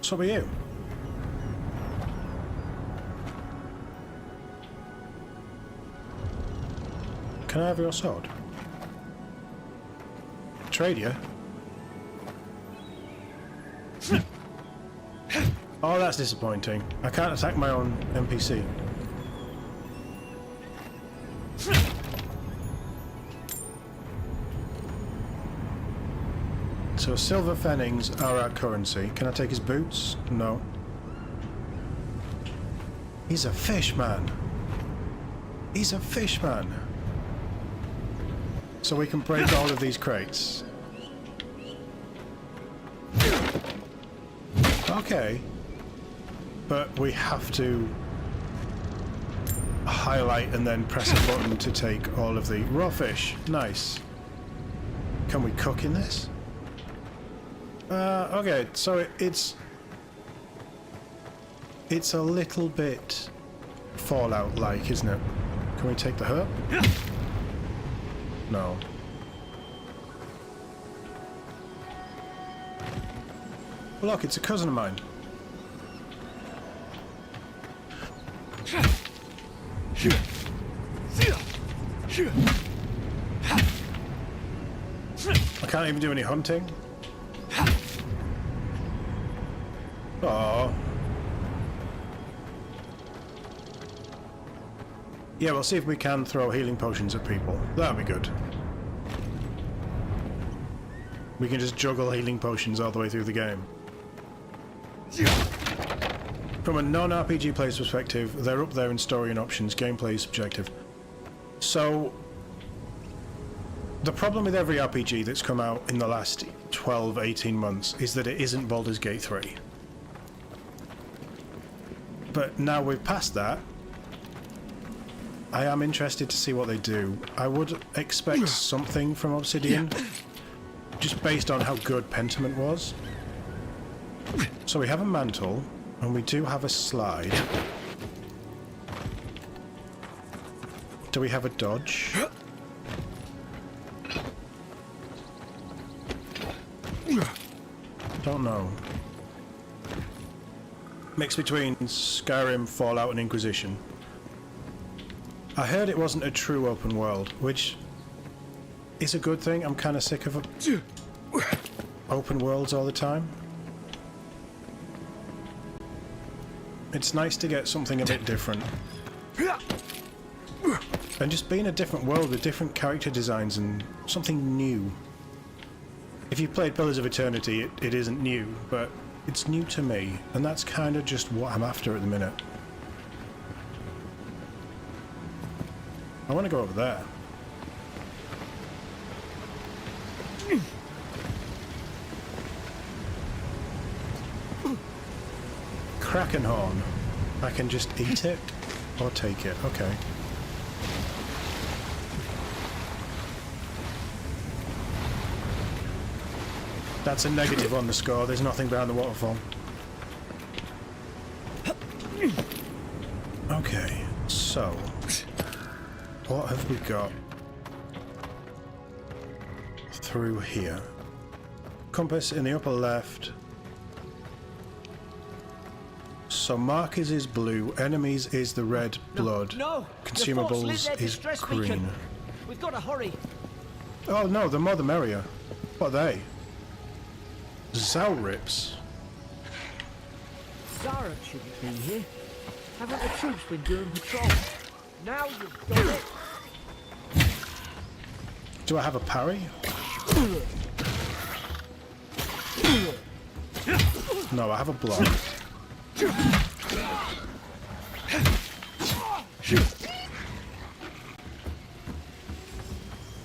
So are you. Can I have your sword? Trade you? Oh, that's disappointing. I can't attack my own NPC. So silver fennings are our currency. Can I take his boots? No. He's a fish man. He's a fish man. So we can break all of these crates. Okay. But we have to highlight and then press a button to take all of the raw fish. Nice. Can we cook in this? Okay, so it's a little bit Fallout-like, isn't it? Can we take the herb? No. Look, it's a cousin of mine. I can't even do any hunting. Oh. Yeah, we'll see if we can throw healing potions at people. That'll be good. We can just juggle healing potions all the way through the game. From a non-RPG player's perspective, they're up there in story and options. Gameplay is subjective. So, the problem with every RPG that's come out in the last 12, 18 months is that it isn't Baldur's Gate 3. But now we've passed that, I am interested to see what they do. I would expect something from Obsidian, just based on how good Pentiment was. So we have a mantle, and we do have a slide. Do we have a dodge? Don't know. Mix between Skyrim, Fallout, and Inquisition. I heard it wasn't a true open world, which is a good thing. I'm kind of sick of open worlds all the time. It's nice to get something a bit different. And just being a different world with different character designs and something new. If you've played Pillars of Eternity, it isn't new, but it's new to me, and that's kind of just what I'm after at the minute. I want to go over there. Krakenhorn. I can just eat it or take it. Okay. That's a negative on the score. There's nothing behind the waterfall. Okay, so what have we got through here? Compass in the upper left. So markers is blue, enemies is the red blood, No! consumables is green. We've got to hurry. Oh no, the more the merrier. What are they? Zalrips. Zara shouldn't be here. Haven't the troops been doing patrol? Now you've done it. Do I have a parry? No, I have a block.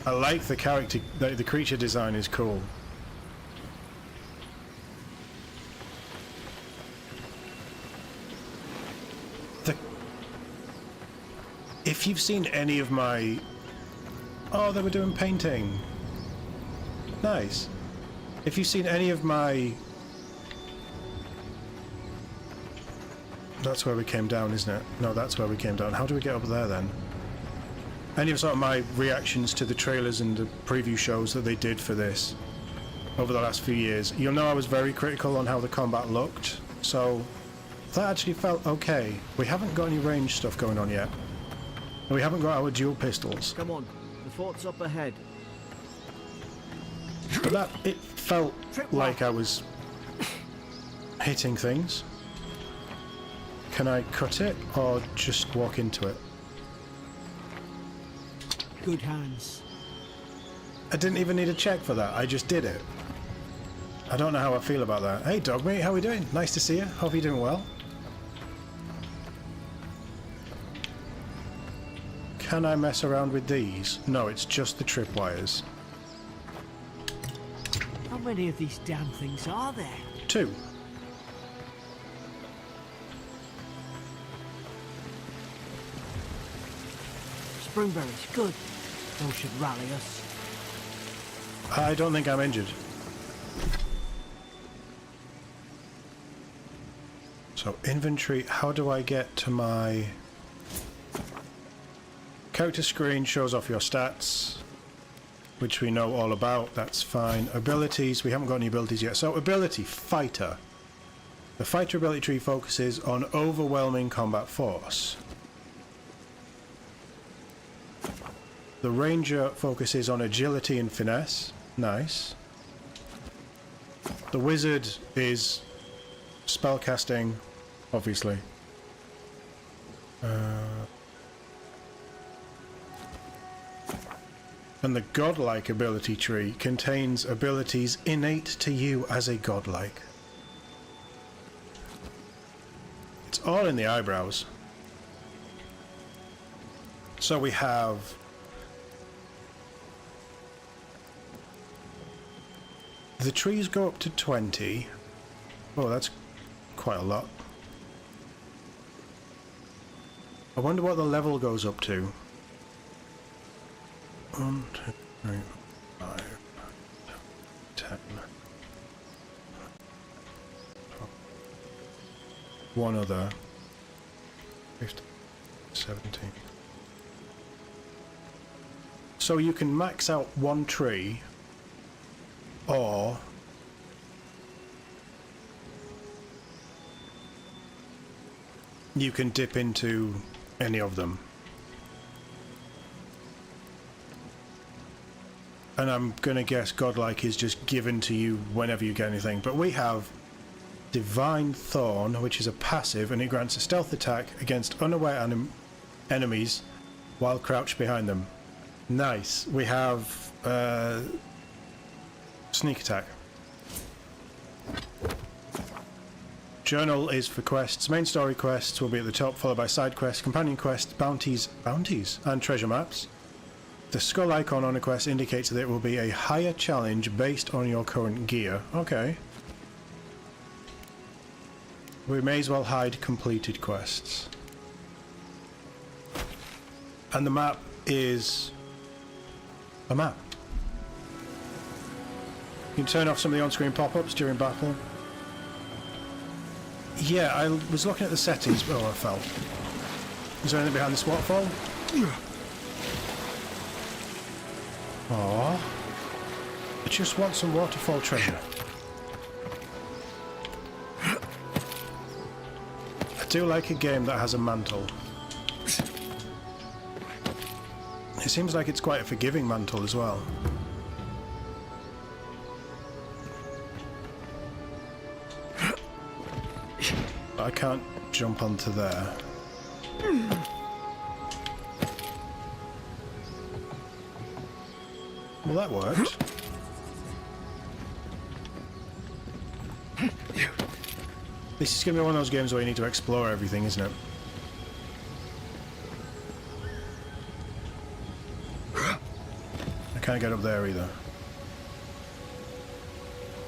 I like the character, the creature design is cool. If you've seen any of my... Oh, they were doing painting. Nice. If you've seen any of my... That's where we came down, isn't it? No, that's where we came down. How do we get up there then? Any of sort of my reactions to the trailers and the preview shows that they did for this over the last few years, you'll know I was very critical on how the combat looked. So that actually felt okay. We haven't got any range stuff going on yet. And we haven't got our dual pistols. Come on, the fort's up ahead. But that, it felt like I was hitting things. Can I cut it or just walk into it? Good hands. I didn't even need a check for that, I just did it. I don't know how I feel about that. Hey Dogmeat, how are we doing? Nice to see you. Hope you're doing well. Can I mess around with these? No, it's just the tripwires. How many of these damn things are there? 2. Springberries, good. Those should rally us. I don't think I'm injured. So inventory, how do I get to my... Character screen shows off your stats, which we know all about, that's fine. Abilities, we haven't got any abilities yet. So ability, fighter. The fighter ability tree focuses on overwhelming combat force. The ranger focuses on agility and finesse. Nice. The wizard is spellcasting, obviously. And the godlike ability tree contains abilities innate to you as a godlike. It's all in the eyebrows. So we have the trees go up to 20. Oh, that's quite a lot. I wonder what the level goes up to. 1, 2, 3, 5, 10, 12, one other. 15, 17. So you can max out one tree, or you can dip into any of them. And I'm gonna guess godlike is just given to you whenever you get anything. But we have Divine Thorn, which is a passive, and it grants a stealth attack against unaware enemies while crouched behind them. Nice. We have sneak attack. Journal is for quests. Main story quests will be at the top, followed by side quests, companion quests, bounties, and treasure maps. The skull icon on a quest indicates that it will be a higher challenge based on your current gear. Okay. We may as well hide completed quests. And the map is a map. You can turn off some of the on-screen pop-ups during battle. Yeah, I was looking at the settings. Oh, I fell. Is there anything behind this waterfall? Aww. I just want some waterfall treasure. I do like a game that has a mantle. It seems like it's quite a forgiving mantle as well. But I can't jump onto there. Well, that worked. This is going to be one of those games where you need to explore everything, isn't it? I can't get up there either.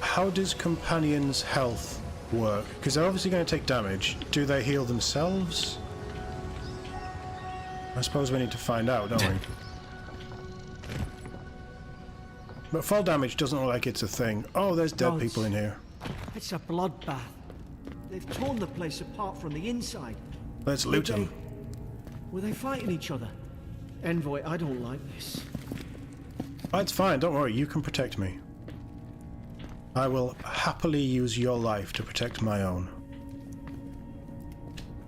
How does companions' health work? Because they're obviously going to take damage. Do they heal themselves? I suppose we need to find out, don't we? But fall damage doesn't look like it's a thing. Oh, there's dead people in here. It's a bloodbath. They've torn the place apart from the inside. Let's loot them. Were they fighting each other? Envoy, I don't like this. Oh, it's fine, don't worry, you can protect me. I will happily use your life to protect my own.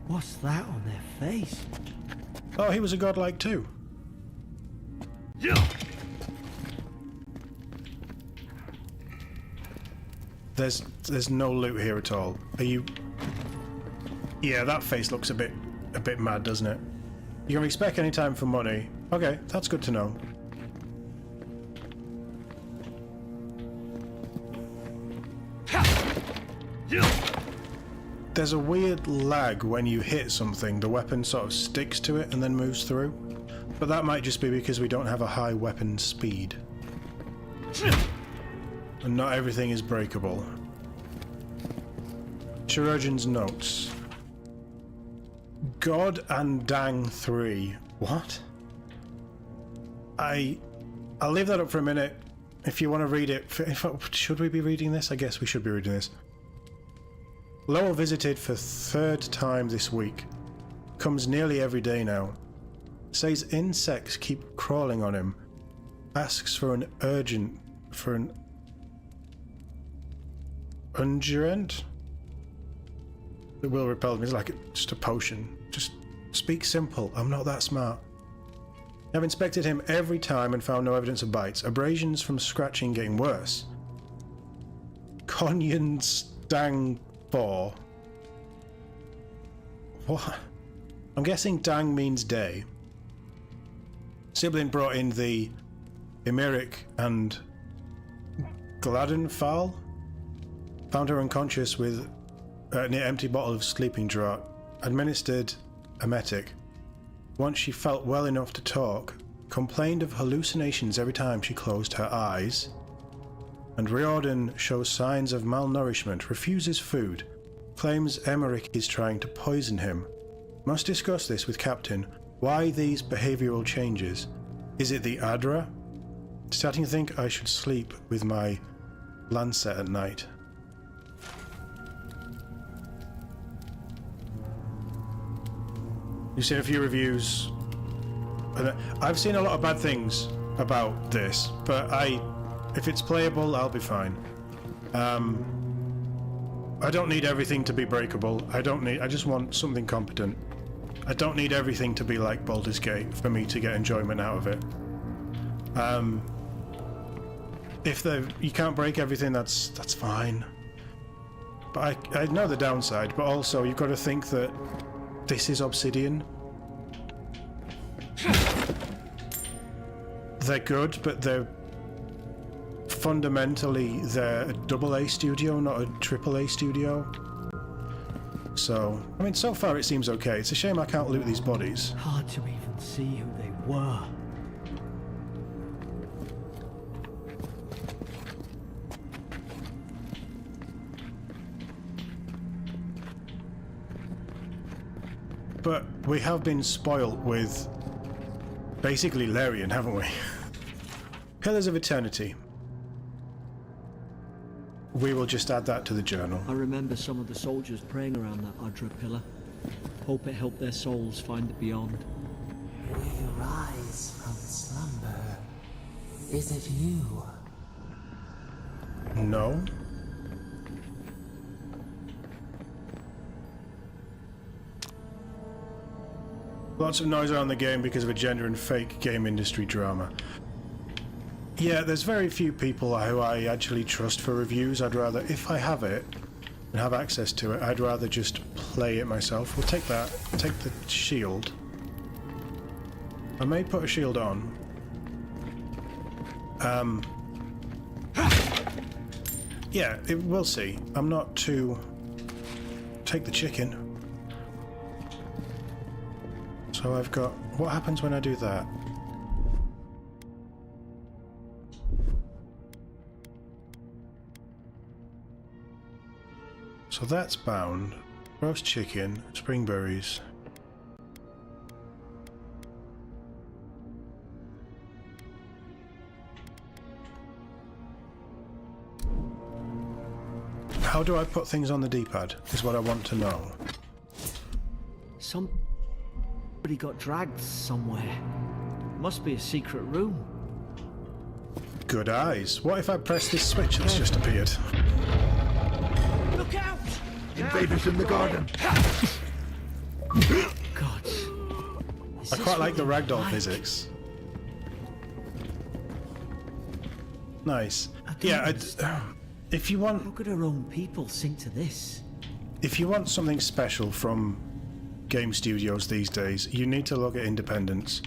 What's that on their face? Oh, he was a godlike too. There's no loot here at all. Are you? Yeah, that face looks a bit mad, doesn't it? You can respec any time for money. Okay, that's good to know. There's a weird lag when you hit something. The weapon sort of sticks to it and then moves through. But that might just be because we don't have a high weapon speed. And not everything is breakable. Chirurgeon's notes. God and Dang 3. What? I'll leave that up for a minute. If you want to read it. Should we be reading this? I guess we should be reading this. Lowell visited for third time this week. Comes nearly every day now. Says insects keep crawling on him. Asks for an unguent? It will repel me. It's like just a potion. Just speak simple. I'm not that smart. I've inspected him every time and found no evidence of bites. Abrasions from scratching getting worse. Conyan's Dang 4. What? I'm guessing Dang means day. Sibling brought in the Emeric and Gladenfall. Found her unconscious with an empty bottle of sleeping draught. Administered emetic. Once she felt well enough to talk, complained of hallucinations every time she closed her eyes. And Riordan shows signs of malnourishment, refuses food, claims Emeric is trying to poison him. Must discuss this with Captain. Why these behavioural changes? Is it the Adra? Starting to think I should sleep with my lancet at night. You've seen a few reviews. And I've seen a lot of bad things about this, but if it's playable, I'll be fine. I don't need everything to be breakable. I just want something competent. I don't need everything to be like Baldur's Gate for me to get enjoyment out of it. If you can't break everything, that's fine. But I know the downside, but also you've got to think that this is Obsidian. They're good, but they're fundamentally a AA studio, not a AAA studio. So, I mean, so far it seems okay. It's a shame I can't loot these bodies. Hard to even see who they were. But we have been spoilt with basically Larian, haven't we? Pillars of Eternity. We will just add that to the journal. I remember some of the soldiers praying around that Adra pillar. Hope it helped their souls find the beyond. We rise from slumber. Is it you? No. Lots of noise around the game because of a gender and fake game industry drama. Yeah, there's very few people who I actually trust for reviews. I'd rather, if I have it and have access to it, I'd rather just play it myself. We'll take that. Take the shield. I may put a shield on. Yeah, we'll see. I'm not too... Take the chicken. So I've got... What happens when I do that? So that's bound. Roast chicken, spring berries. How do I put things on the D-pad, is what I want to know. Somebody got dragged somewhere. Must be a secret room. Good eyes. What if I press this switch that's just appeared? Look out! Invaders in the garden. God. I quite like the ragdoll physics. Nice. Yeah, if you want... How could our own people sink to this? If you want something special from game studios these days, you need to look at Independence.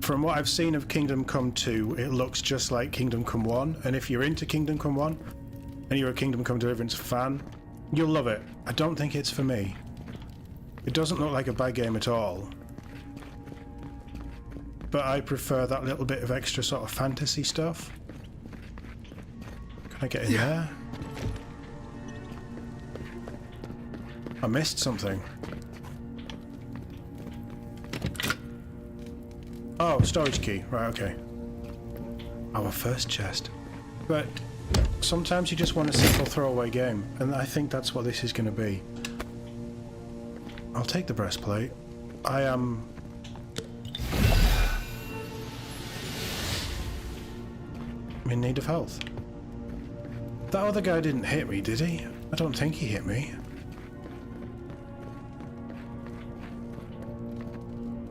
From what I've seen of Kingdom Come 2, it looks just like Kingdom Come 1, and if you're into Kingdom Come 1, and you're a Kingdom Come Deliverance fan, you'll love it. I don't think it's for me. It doesn't look like a bad game at all. But I prefer that little bit of extra sort of fantasy stuff. Can I get in there? I missed something. Oh, storage key. Right, okay. Our first chest. But sometimes you just want a simple throwaway game, and I think that's what this is going to be. I'll take the breastplate. I am... in need of health. That other guy didn't hit me, did he? I don't think he hit me.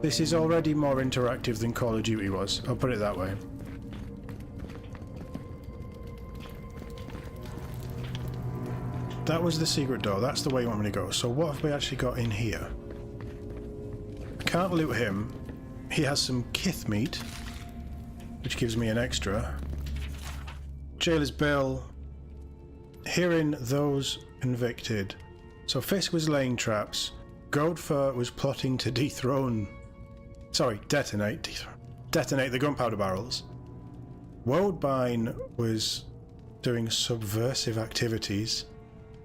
This is already more interactive than Call of Duty was, I'll put it that way. That was the secret door, that's the way you want me to go. So what have we actually got in here? I can't loot him. He has some kith meat, which gives me an extra. Jailer's Bill. Hearing those convicted. So Fisk was laying traps. Goldfur was plotting to detonate the gunpowder barrels. Woadbine was doing subversive activities.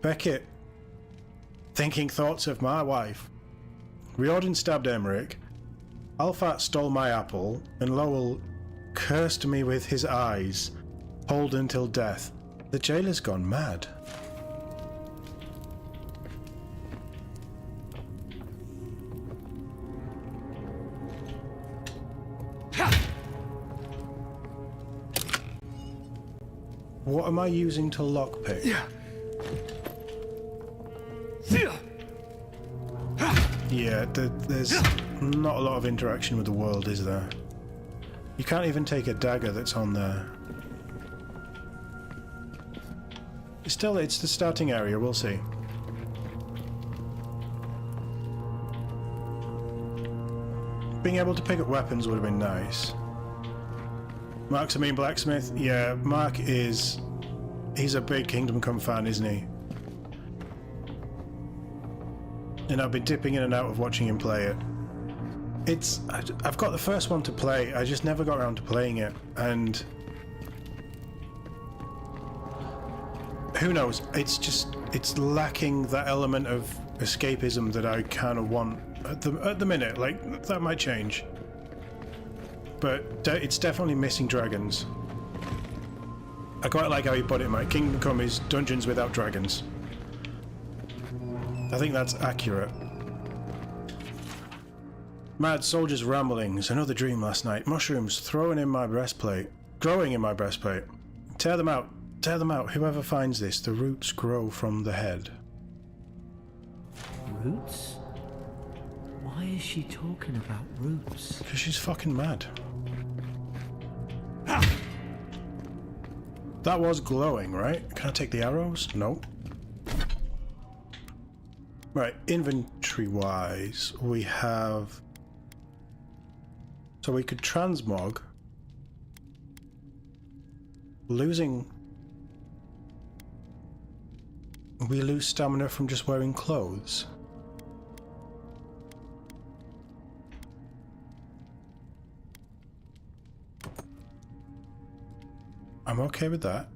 Beckett thinking thoughts of my wife. Riordan stabbed Emmerich. Alfat stole my apple, and Lowell cursed me with his eyes. Hold until death. The jailer's gone mad. What am I using to lockpick? Yeah, there's not a lot of interaction with the world, is there? You can't even take a dagger that's on there. Still, it's the starting area, we'll see. Being able to pick up weapons would have been nice. Mark's a mean blacksmith? Yeah, Mark is... He's a big Kingdom Come fan, isn't he? And I've been dipping in and out of watching him play it. I've got the first one to play, I just never got around to playing it, and... Who knows, it's lacking that element of escapism that I kind of want at the minute. Like, that might change. But it's definitely missing dragons. I quite like how you put it, Mike. Kingdom Come is dungeons without dragons. I think that's accurate. Mad soldiers' ramblings. Another dream last night. Mushrooms growing in my breastplate. Tear them out. Tear them out. Whoever finds this, the roots grow from the head. Roots? Why is she talking about roots? Because she's fucking mad. That was glowing, right? Can I take the arrows? No. Right, inventory-wise, we have... So we could transmog. Losing... We lose stamina from just wearing clothes. I'm okay with that.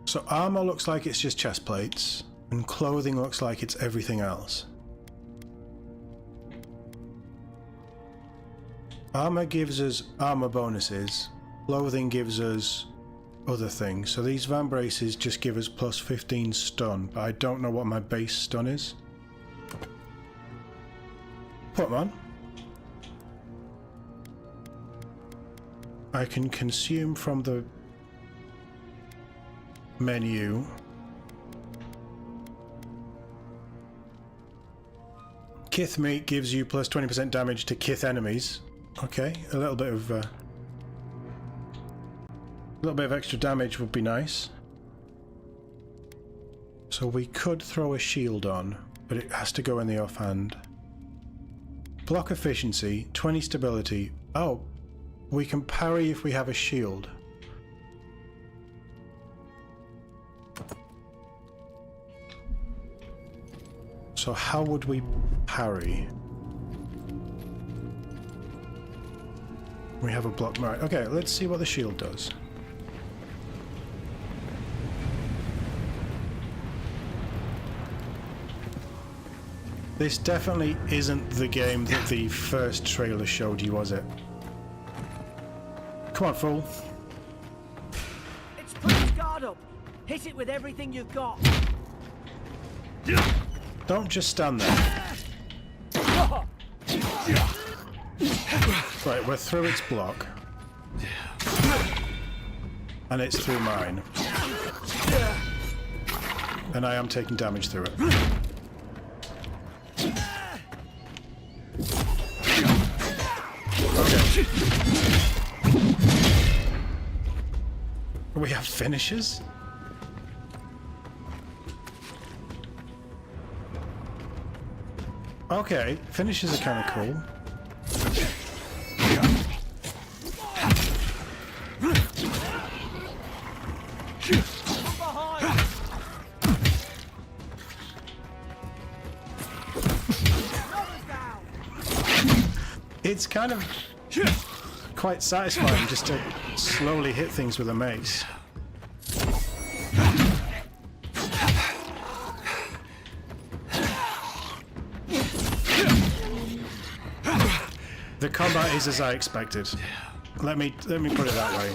So armor looks like it's just chest plates, and clothing looks like it's everything else. Armor gives us armor bonuses, clothing gives us other things. So these van braces just give us plus 15 stun, but I don't know what my base stun is. Put them on. I can consume from the menu. Kith meat gives you plus 20% damage to Kith enemies. Okay, a little bit of extra damage would be nice. So we could throw a shield on, but it has to go in the offhand. Block efficiency, 20 stability. Oh, we can parry if we have a shield. So how would we parry? We have a block. Right, okay, let's see what the shield does. This definitely isn't the game that the first trailer showed you, was it? Come on, fool. It's put its guard up. Hit it with everything you've got. Don't just stand there. Right, we're through its block. And it's through mine. And I am taking damage through it. Okay. We have finishes? Okay, finishes are kind of cool. It's kind of quite satisfying just to slowly hit things with a mace. The combat is as I expected. Let me put it that way.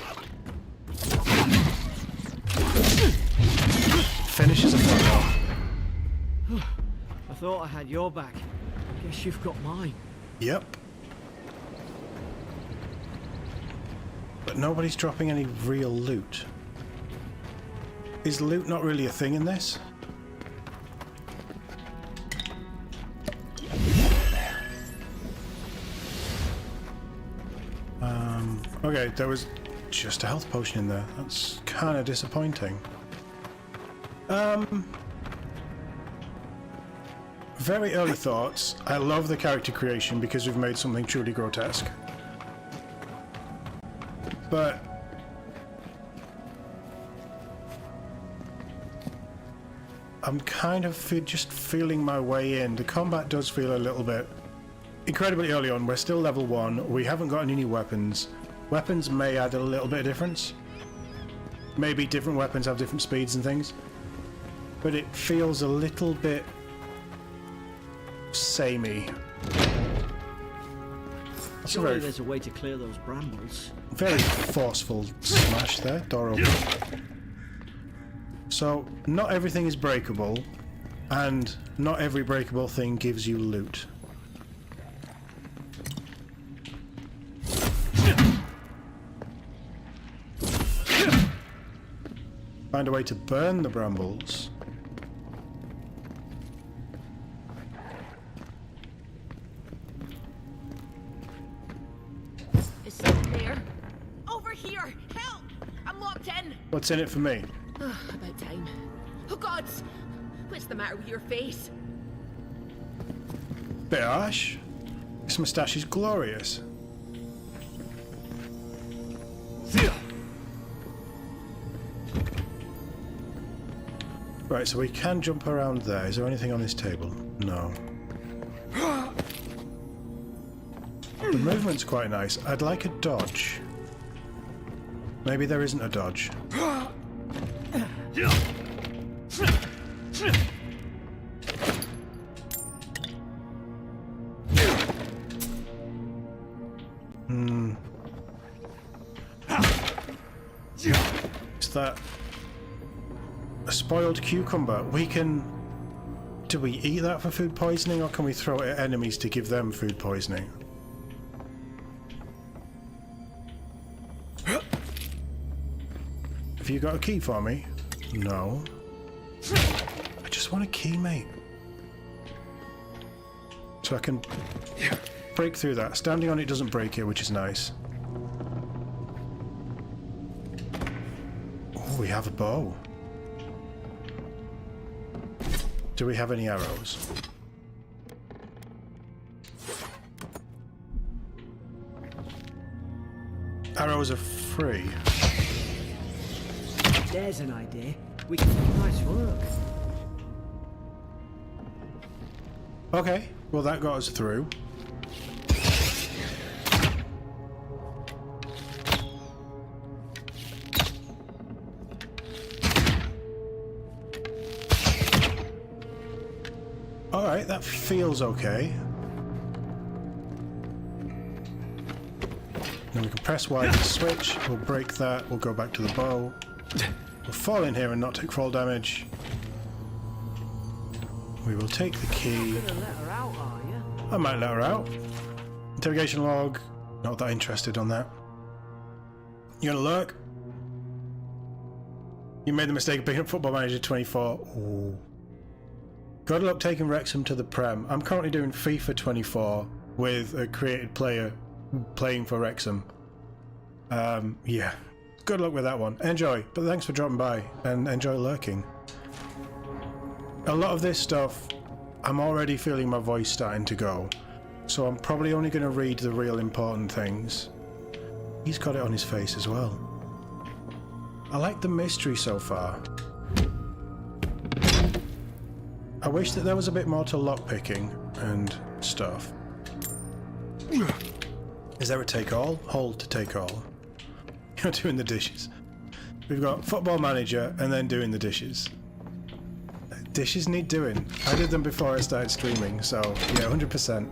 Finishes a photo. I thought I had your back. Guess you've got mine. Yep. But nobody's dropping any real loot. Is loot not really a thing in this? Okay, there was just a health potion in there. That's kind of disappointing. Very early thoughts. I love the character creation because we've made something truly grotesque. But I'm kind of just feeling my way in. The combat does feel a little bit incredibly early on. We're still level 1. We haven't got any new weapons. Weapons may add a little bit of difference. Maybe different weapons have different speeds and things. But it feels a little bit samey. Surely there's a way to clear those brambles. Very forceful smash there. Door open. So, not everything is breakable, and not every breakable thing gives you loot. Find a way to burn the brambles. Is something there? Over here! Help! I'm locked in! What's in it for me? About time. Oh gods! What's the matter with your face? Bit harsh. This moustache is glorious. Right, so we can jump around there. Is there anything on this table? No. The movement's quite nice. I'd like a dodge. Maybe there isn't a dodge. Is that a spoiled cucumber? We can... Do we eat that for food poisoning, or can we throw it at enemies to give them food poisoning? Have you got a key for me? No. I just want a key, mate. So I can break through that. Standing on it doesn't break it, which is nice. Oh, we have a bow. Do we have any arrows? Arrows are free. There's an idea. We can make nice work. Okay, well that got us through. Alright, that feels okay. Then we can press Y to switch, we'll break that, we'll go back to the bow. We'll fall in here and not take fall damage. We will take the key. You're gonna let her out, are you? I might let her out. Interrogation log. Not that interested on that. You gonna lurk? You made the mistake of picking up Football Manager 24. Ooh. Good luck taking Wrexham to the Prem. I'm currently doing FIFA 24 with a created player playing for Wrexham. Yeah. Good luck with that one. Enjoy, but thanks for dropping by and enjoy lurking. A lot of this stuff, I'm already feeling my voice starting to go, so I'm probably only going to read the real important things. He's got it on his face as well. I like the mystery so far. I wish that there was a bit more to lockpicking and stuff. Is there a take all? Hold to take all. You're doing the dishes. We've got Football Manager and then doing the dishes. Dishes need doing. I did them before I started streaming, so yeah, 100%.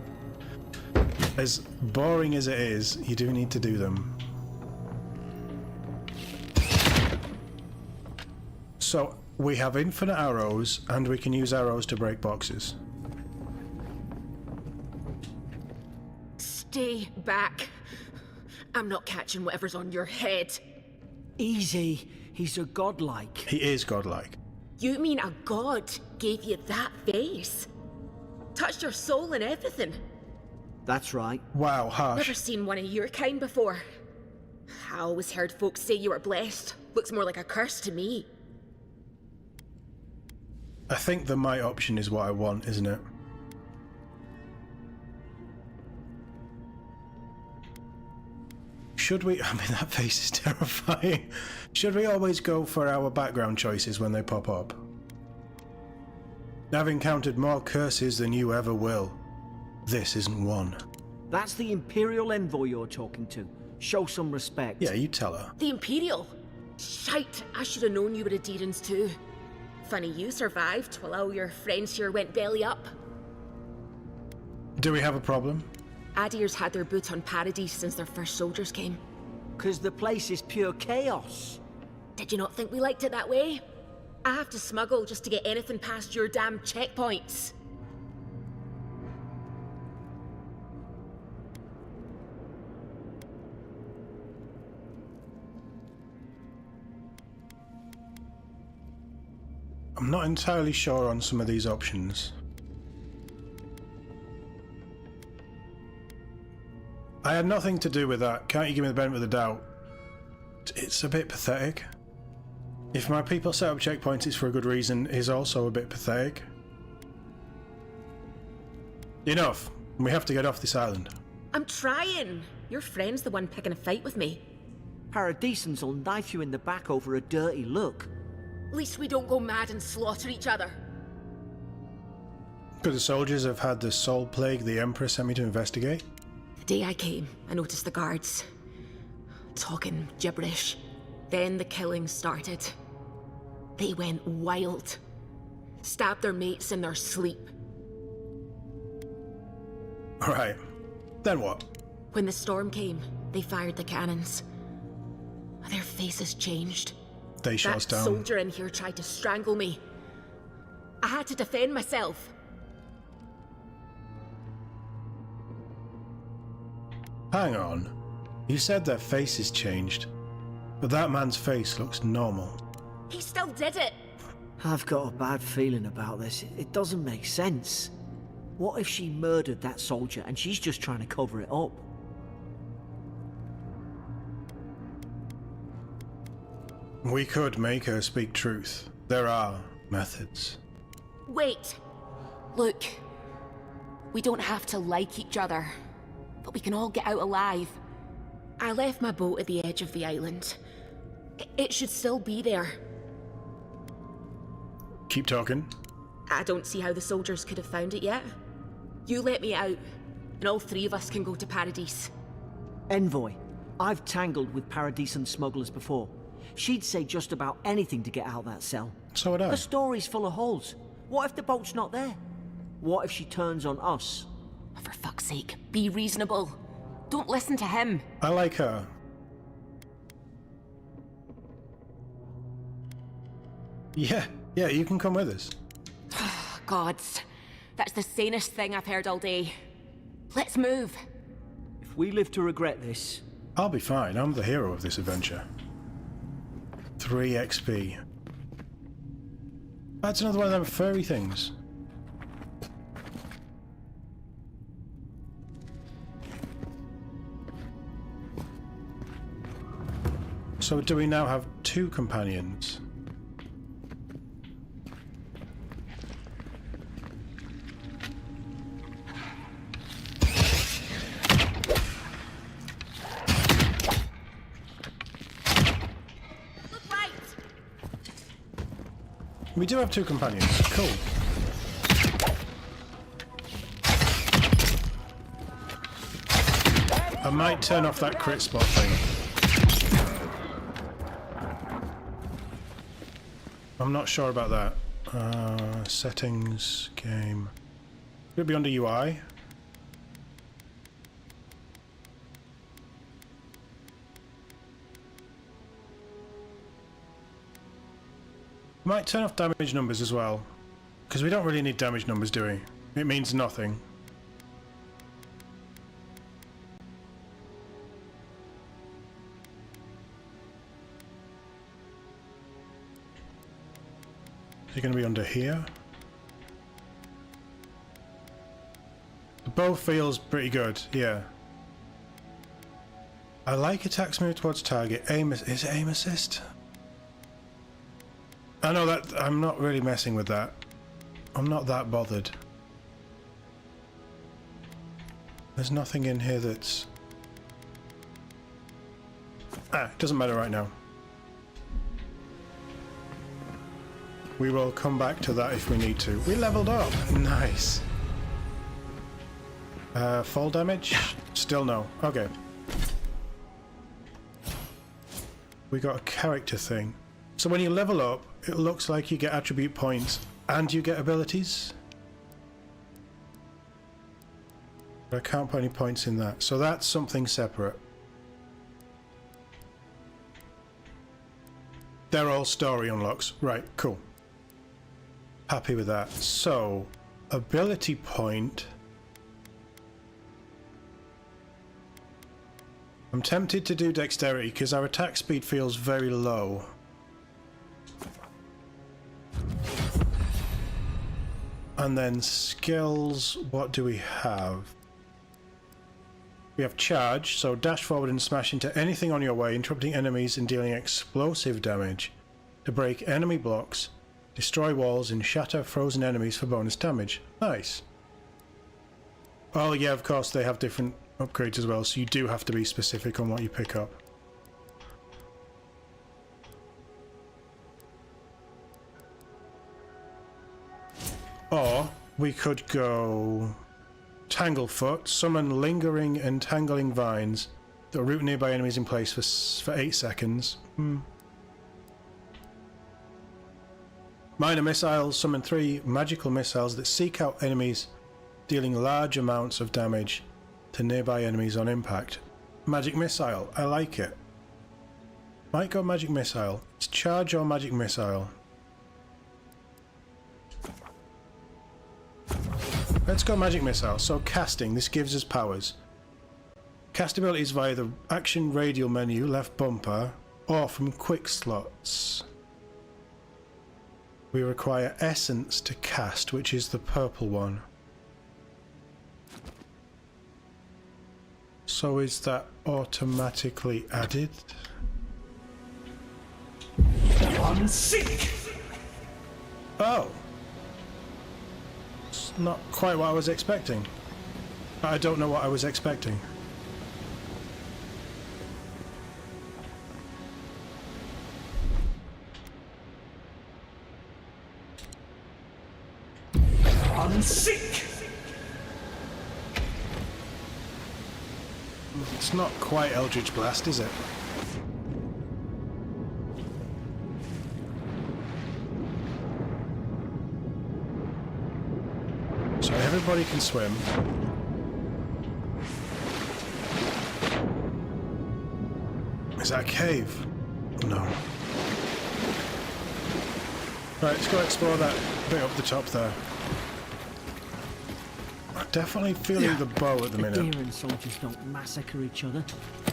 As boring as it is, you do need to do them. So we have infinite arrows, and we can use arrows to break boxes. Stay back. I'm not catching whatever's on your head. Easy. He's a godlike. He is godlike. You mean a god gave you that face? Touched your soul and everything? That's right. Wow, harsh. Never seen one of your kind before. I always heard folks say you were blessed. Looks more like a curse to me. I think the my option is what I want, isn't it? Should we... I mean, that face is terrifying. Should we always go for our background choices when they pop up? I've encountered more curses than you ever will. This isn't one. That's the Imperial envoy you're talking to. Show some respect. Yeah, you tell her. The Imperial? Shite, I should have known you were Adherents too. Funny you survived while all your friends here went belly up. Do we have a problem? Adir's had their boot on Paradise since their first soldiers came. 'Cause the place is pure chaos. Did you not think we liked it that way? I have to smuggle just to get anything past your damn checkpoints. I'm not entirely sure on some of these options. I had nothing to do with that. Can't you give me the benefit of the doubt? It's a bit pathetic. If my people set up checkpoints, it's for a good reason, is also a bit pathetic. Enough. We have to get off this island. I'm trying. Your friend's the one picking a fight with me. Paradisans will knife you in the back over a dirty look. At least we don't go mad and slaughter each other. Could the soldiers have had the soul plague the Emperor sent me to investigate? The day I came, I noticed the guards talking gibberish. Then the killing started. They went wild. Stabbed their mates in their sleep. Alright. Then what? When the storm came, they fired the cannons. Their faces changed. They shot us That down. soldier in here tried to strangle me. I had to defend myself. Hang on. You said their faces changed, but that man's face looks normal. He still did it. I've got a bad feeling about this. It doesn't make sense. What if she murdered that soldier and she's just trying to cover it up? We could make her speak truth. There are methods. Wait. Look. We don't have to like each other, but we can all get out alive. I left my boat at the edge of the island. It should still be there. Keep talking. I don't see how the soldiers could have found it yet. You let me out, and all three of us can go to Paradise. Envoy, I've tangled with Paradisan smugglers before. She'd say just about anything to get out that cell. So would I. Her story's full of holes. What if the boat's not there? What if she turns on us? For fuck's sake, be reasonable. Don't listen to him. I like her. Yeah, you can come with us. Gods, that's the sanest thing I've heard all day. Let's move. If we live to regret this... I'll be fine. I'm the hero of this adventure. 3 XP. That's another one of them furry things. So do we now have 2 companions? Look right. We do have 2 companions. Cool. I might turn off that crit spot thing. I'm not sure about that. Settings, game. Could it be under UI? Might turn off damage numbers as well, because we don't really need damage numbers, do we? It means nothing. Is it going to be under here? The bow feels pretty good, yeah. I like attacks moved towards target. Is it aim assist? I know that I'm not really messing with that. I'm not that bothered. There's nothing in here that's... it doesn't matter right now. We will come back to that if we need to. We leveled up! Nice! Fall damage? Still no. Okay. We got a character thing. So when you level up, it looks like you get attribute points and you get abilities. But I can't put any points in that. So that's something separate. They're all story unlocks. Right, cool. Happy with that. So, ability point. I'm tempted to do dexterity because our attack speed feels very low. And then skills, what do we have? We have charge, so dash forward and smash into anything on your way, interrupting enemies and dealing explosive damage to break enemy blocks, destroy walls and shatter frozen enemies for bonus damage. Nice. Oh yeah, of course they have different upgrades as well, so you do have to be specific on what you pick up. Or we could go Tanglefoot, summon lingering and tangling vines that root nearby enemies in place for 8 seconds. Minor missiles, summon 3 magical missiles that seek out enemies, dealing large amounts of damage to nearby enemies on impact. Magic missile, I like it. Might go magic missile. It's charge or magic missile. Let's go magic missile. So casting, this gives us powers. Cast abilities via the action radial menu, left bumper, or from quick slots. We require essence to cast, which is the purple one. So is that automatically added? On sync. Oh! It's not quite what I was expecting. I don't know what I was expecting. On sync. It's not quite Eldritch Blast, is it? So everybody can swim. Is that a cave? No. Right, let's go explore that bit up the top there. I'm definitely feeling the bow at the minute. Eora soldiers don't massacre each other.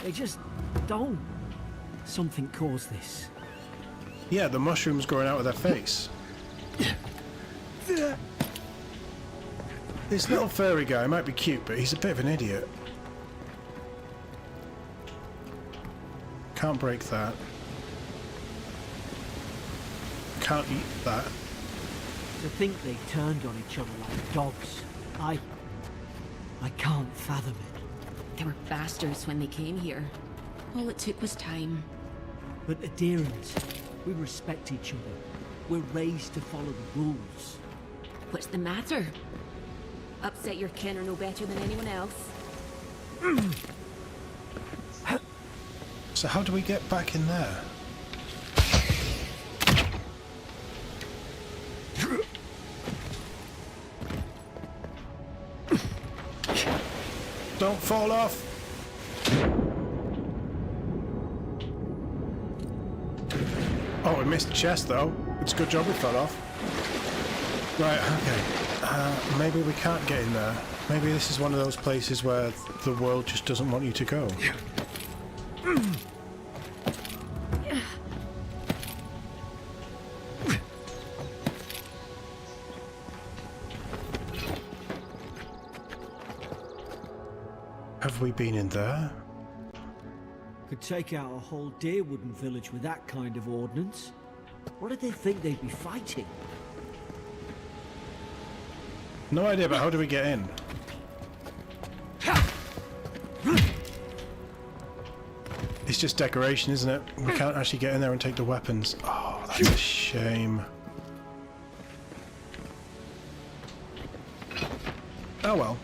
They just don't. Something caused this. Yeah, the mushrooms growing out of their face. This little furry guy might be cute, but he's a bit of an idiot. Can't break that. Can't eat that. To think they turned on each other like dogs. I can't fathom it. They were bastards when they came here. All it took was time. But adherents, we respect each other. We're raised to follow the rules. What's the matter? Upset your kin are no better than anyone else. So how do we get back in there? Don't fall off! Oh, we missed the chest though. It's a good job we fell off. Right, okay. Maybe we can't get in there. Maybe this is one of those places where the world just doesn't want you to go. Have we been in there? Could take out a whole deer-wooden village with that kind of ordnance. What did they think they'd be fighting? No idea, but how do we get in? It's just decoration, isn't it? We can't actually get in there and take the weapons. Oh, that's a shame. Oh well.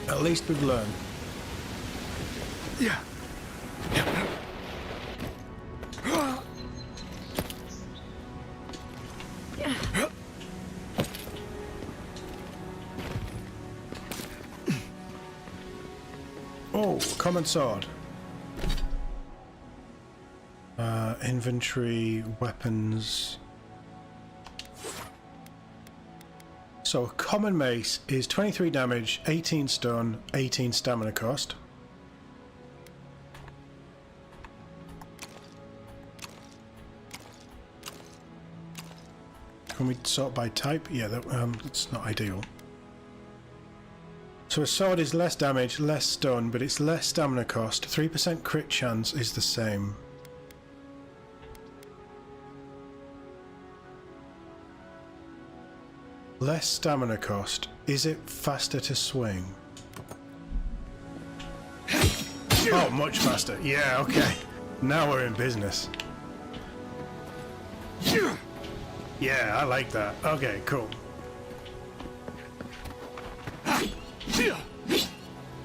At least we've learned. Yeah. Oh, common sword. Inventory, weapons. So, a common mace is 23 damage, 18 stun, 18 stamina cost. Can we sort by type? Yeah, that's not ideal. So a sword is less damage, less stun, but it's less stamina cost. 3% crit chance is the same. Less stamina cost. Is it faster to swing? Oh, much faster. Yeah, okay. Now we're in business. Yeah, I like that. Okay, cool.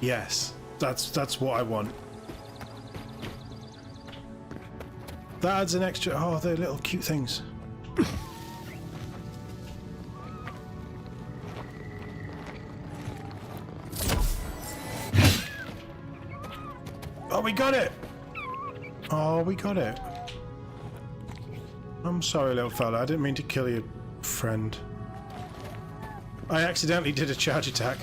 Yes, that's what I want. That adds an extra... Oh, they're little cute things. Oh, we got it! Oh, we got it. I'm sorry, little fella. I didn't mean to kill your friend. I accidentally did a charge attack.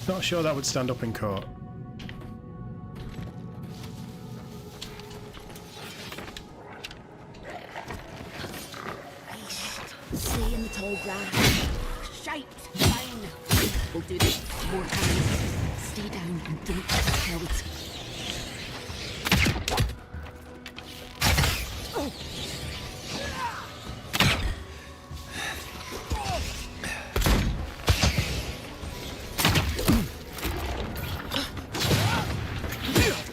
Not sure that would stand up in court. Stay in the tall grass. Shite! Fine! We'll do this more times. Stay down and don't get killed.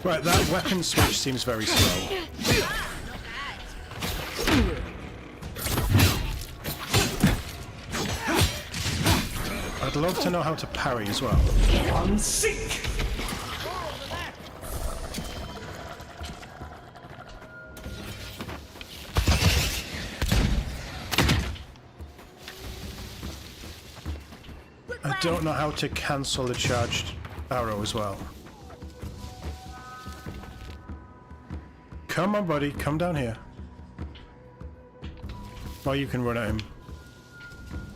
Right, that weapon switch seems very slow. I'd love to know how to parry as well. Unseek. I don't know how to cancel the charged arrow as well. Come on, buddy. Come down here. Or you can run at him.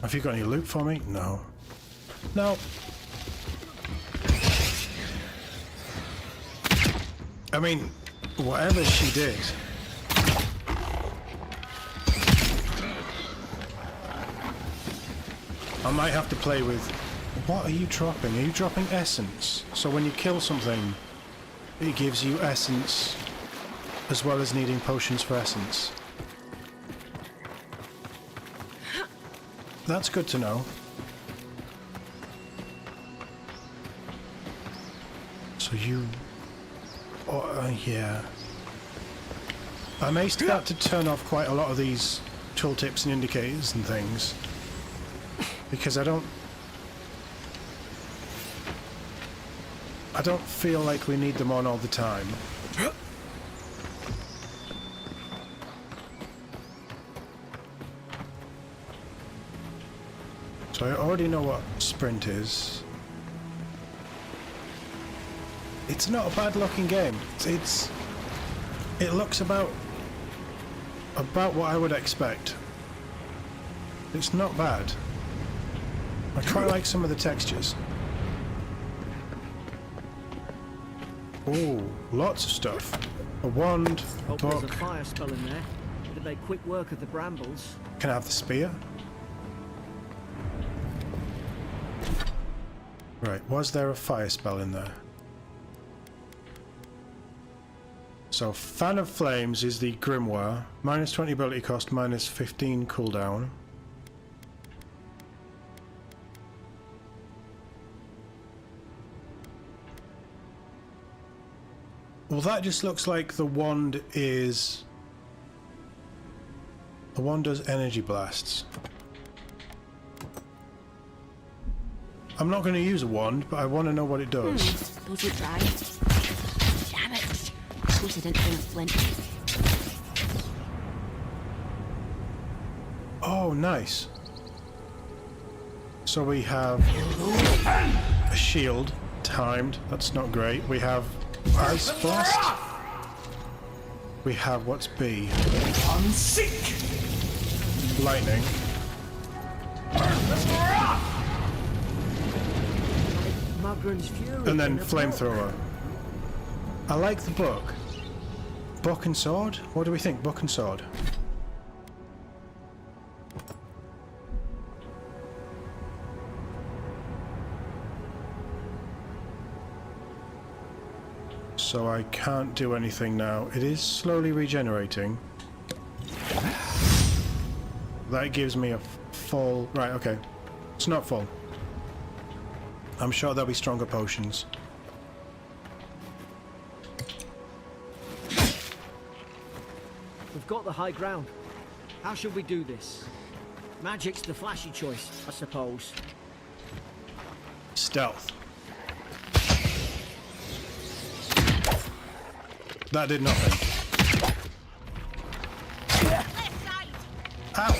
Have you got any loot for me? No. No. I mean, whatever she did. I might have to play with... What are you dropping? Are you dropping essence? So when you kill something, it gives you essence as well as needing potions for essence. That's good to know. So you... yeah. I may start to turn off quite a lot of these tooltips and indicators and things. Because I don't feel like we need them on all the time. So I already know what sprint is. It's not a bad looking game. It looks about what I would expect. It's not bad. I quite like some of the textures. Oh, lots of stuff. A wand, a Hope there's a book. fire spell in there. It'd make quick work of the brambles. Can I have the spear? Right, was there a fire spell in there? So, Fan of Flames is the Grimoire. Minus 20 ability cost, minus 15 cooldown. Well, that just looks like the wand is... The wand does energy blasts. I'm not going to use a wand, but I want to know what it does. Those are dry. Damn it. Of course I didn't bring a flint. Oh, nice. So we have a shield, timed. That's not great. We have Ice Blast. We have what's B? Unseek! Lightning. Magran's Fury. And then in a Flamethrower. I like the book. Book and Sword? What do we think? Book and Sword. So I can't do anything now. It is slowly regenerating. That gives me a full... Right, okay. It's not full. I'm sure there'll be stronger potions. We've got the high ground. How should we do this? Magic's the flashy choice, I suppose. Stealth. That did nothing. Ow!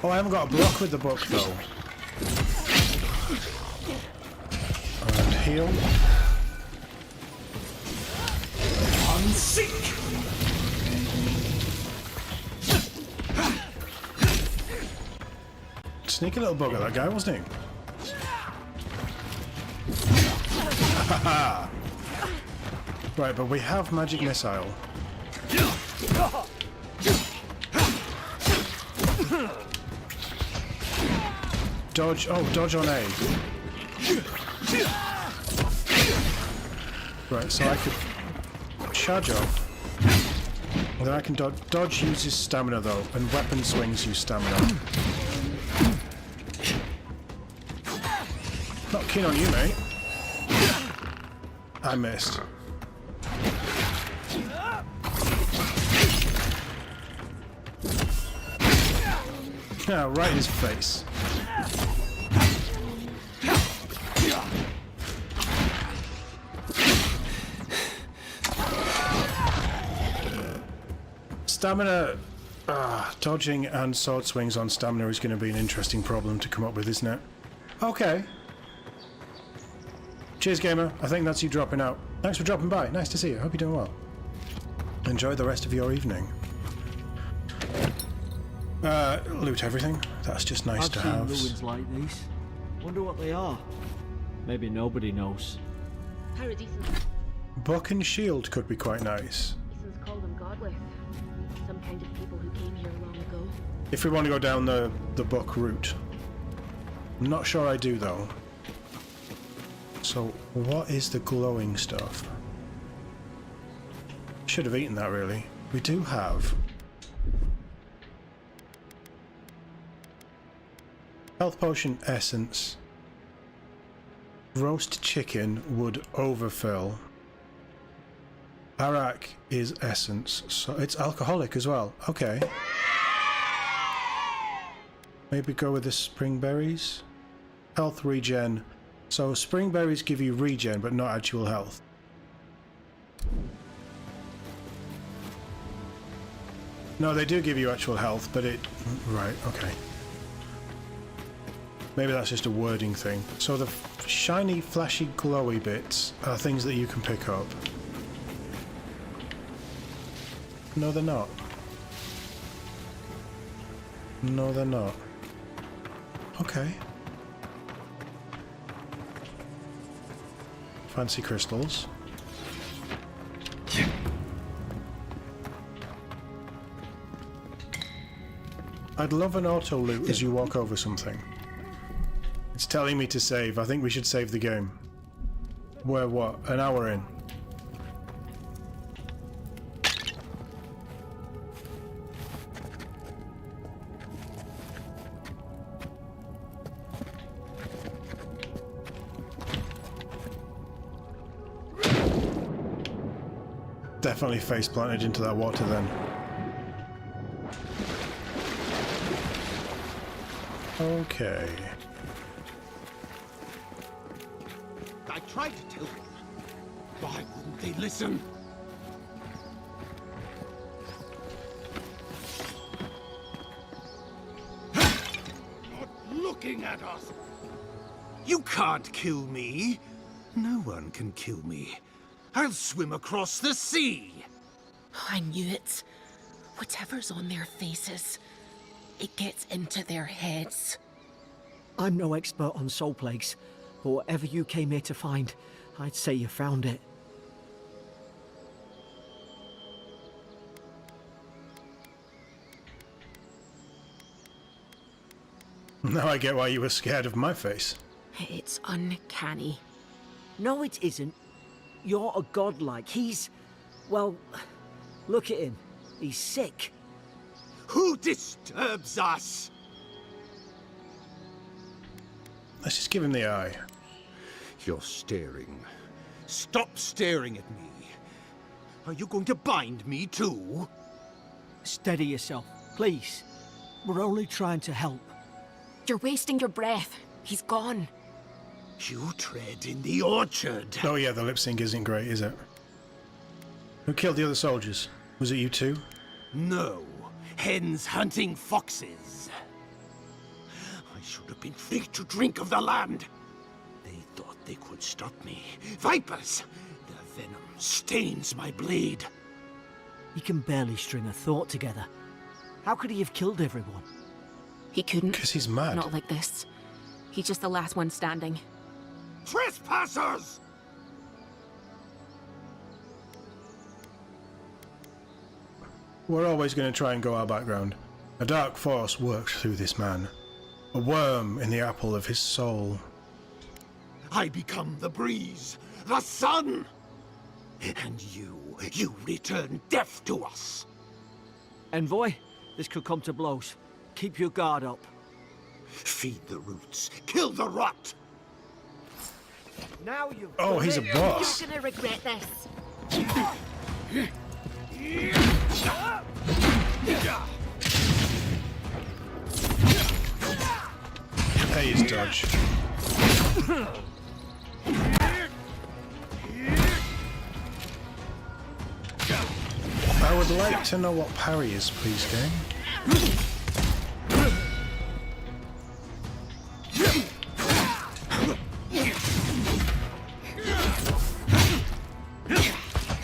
Oh, I haven't got a block with the book though. And heal. Unseek! Sneaky little bugger, that guy, wasn't he? Right, but we have Magic Missile. Dodge, oh, dodge on A. Right, so I could charge off. And then I can dodge. Dodge uses stamina though, and weapon swings use stamina. Not keen on you, mate. I missed. Yeah, right in his face. Stamina, dodging and sword swings on stamina is going to be an interesting problem to come up with, isn't it? Okay. Cheers, gamer. I think that's you dropping out. Thanks for dropping by. Nice to see you. Hope you're doing well. Enjoy the rest of your evening. Loot everything. That's just nice to have. I've seen ruins like these. Wonder what they are. Maybe nobody knows. Paradisans. Book and shield could be quite nice. Call them godless. Some kind of people who came here long ago. If we want to go down the book route. I'm not sure I do though. So what is the glowing stuff? Should have eaten that really. We do have health potion essence. Roast chicken would overfill. Arak is essence, so it's alcoholic as well. Okay. Maybe go with the spring berries. Health regen. So spring berries give you regen, but not actual health. No, they do give you actual health, but it... Right, okay. Maybe that's just a wording thing. So the shiny, flashy, glowy bits are things that you can pick up. No, they're not. No, they're not. Okay. Fancy crystals. I'd love an auto loot as you walk over something. It's telling me to save. I think we should save the game. We're what? An hour in. Definitely face planted into that water then. Okay. I tried to tell them. Why wouldn't they listen? Not looking at us! You can't kill me. No one can kill me. I'll swim across the sea. I knew it. Whatever's on their faces, it gets into their heads. I'm no expert on soul plagues, but whatever you came here to find, I'd say you found it. Now I get why you were scared of my face. It's uncanny. No, it isn't. You're a godlike. He's... well, look at him. He's sick. Who disturbs us? Let's just give him the eye. You're staring. Stop staring at me. Are you going to bind me too? Steady yourself, please. We're only trying to help. You're wasting your breath. He's gone. You tread in the orchard. Oh yeah, the lip sync isn't great, is it? Who killed the other soldiers? Was it you two? No. Hens hunting foxes. I should have been free to drink of the land. They thought they could stop me. Vipers! Their venom stains my blade. He can barely string a thought together. How could he have killed everyone? He couldn't. Because he's mad. Not like this. He's just the last one standing. Trespassers! We're always going to try and go our background. A dark force works through this man. A worm in the apple of his soul. I become the breeze, the sun! And you return death to us! Envoy, this could come to blows. Keep your guard up. Feed the roots, kill the rot! Now you... Oh, he's a boss. You're gonna regret this. Hey, his dodge. I would like to know what parry is, please, game.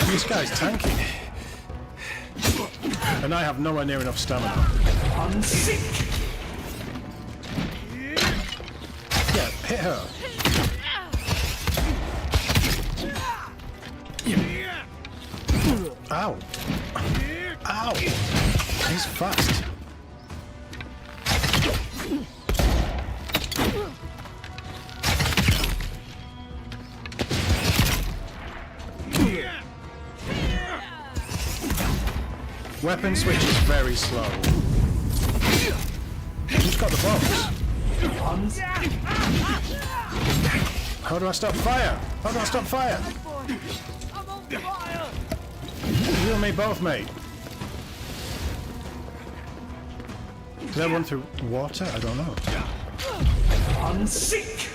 This guy's tanky. And I have nowhere near enough stamina. Unsick. Yeah, hit her. Ow. Ow. He's fast. Weapon switch is very slow. Who's got the box? How do I stop fire? How do I stop fire? You and me both, mate. Does that run through water? I don't know. Unsick.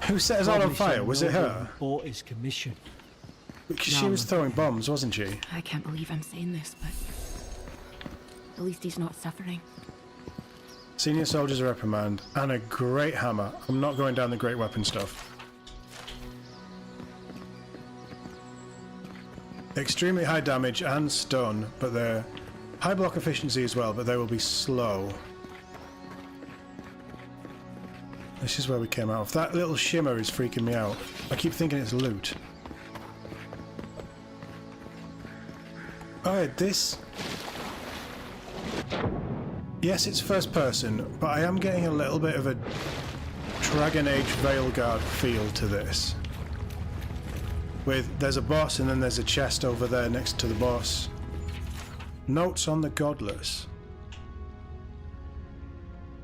Who set us all on fire? Was it her? Bought his commission. Because she was throwing bombs, wasn't she? I can't believe I'm saying this, but at least he's not suffering. Senior soldiers a reprimand and a great hammer. I'm not going down the great weapon stuff. Extremely high damage and stun, but they're high block efficiency as well, but they will be slow. This is where we came out of. That little shimmer is freaking me out. I keep thinking it's loot. Alright, this... Yes, it's first person, but I am getting a little bit of a Dragon Age Veilguard feel to this. There's a boss and then there's a chest over there next to the boss. Notes on the Godless.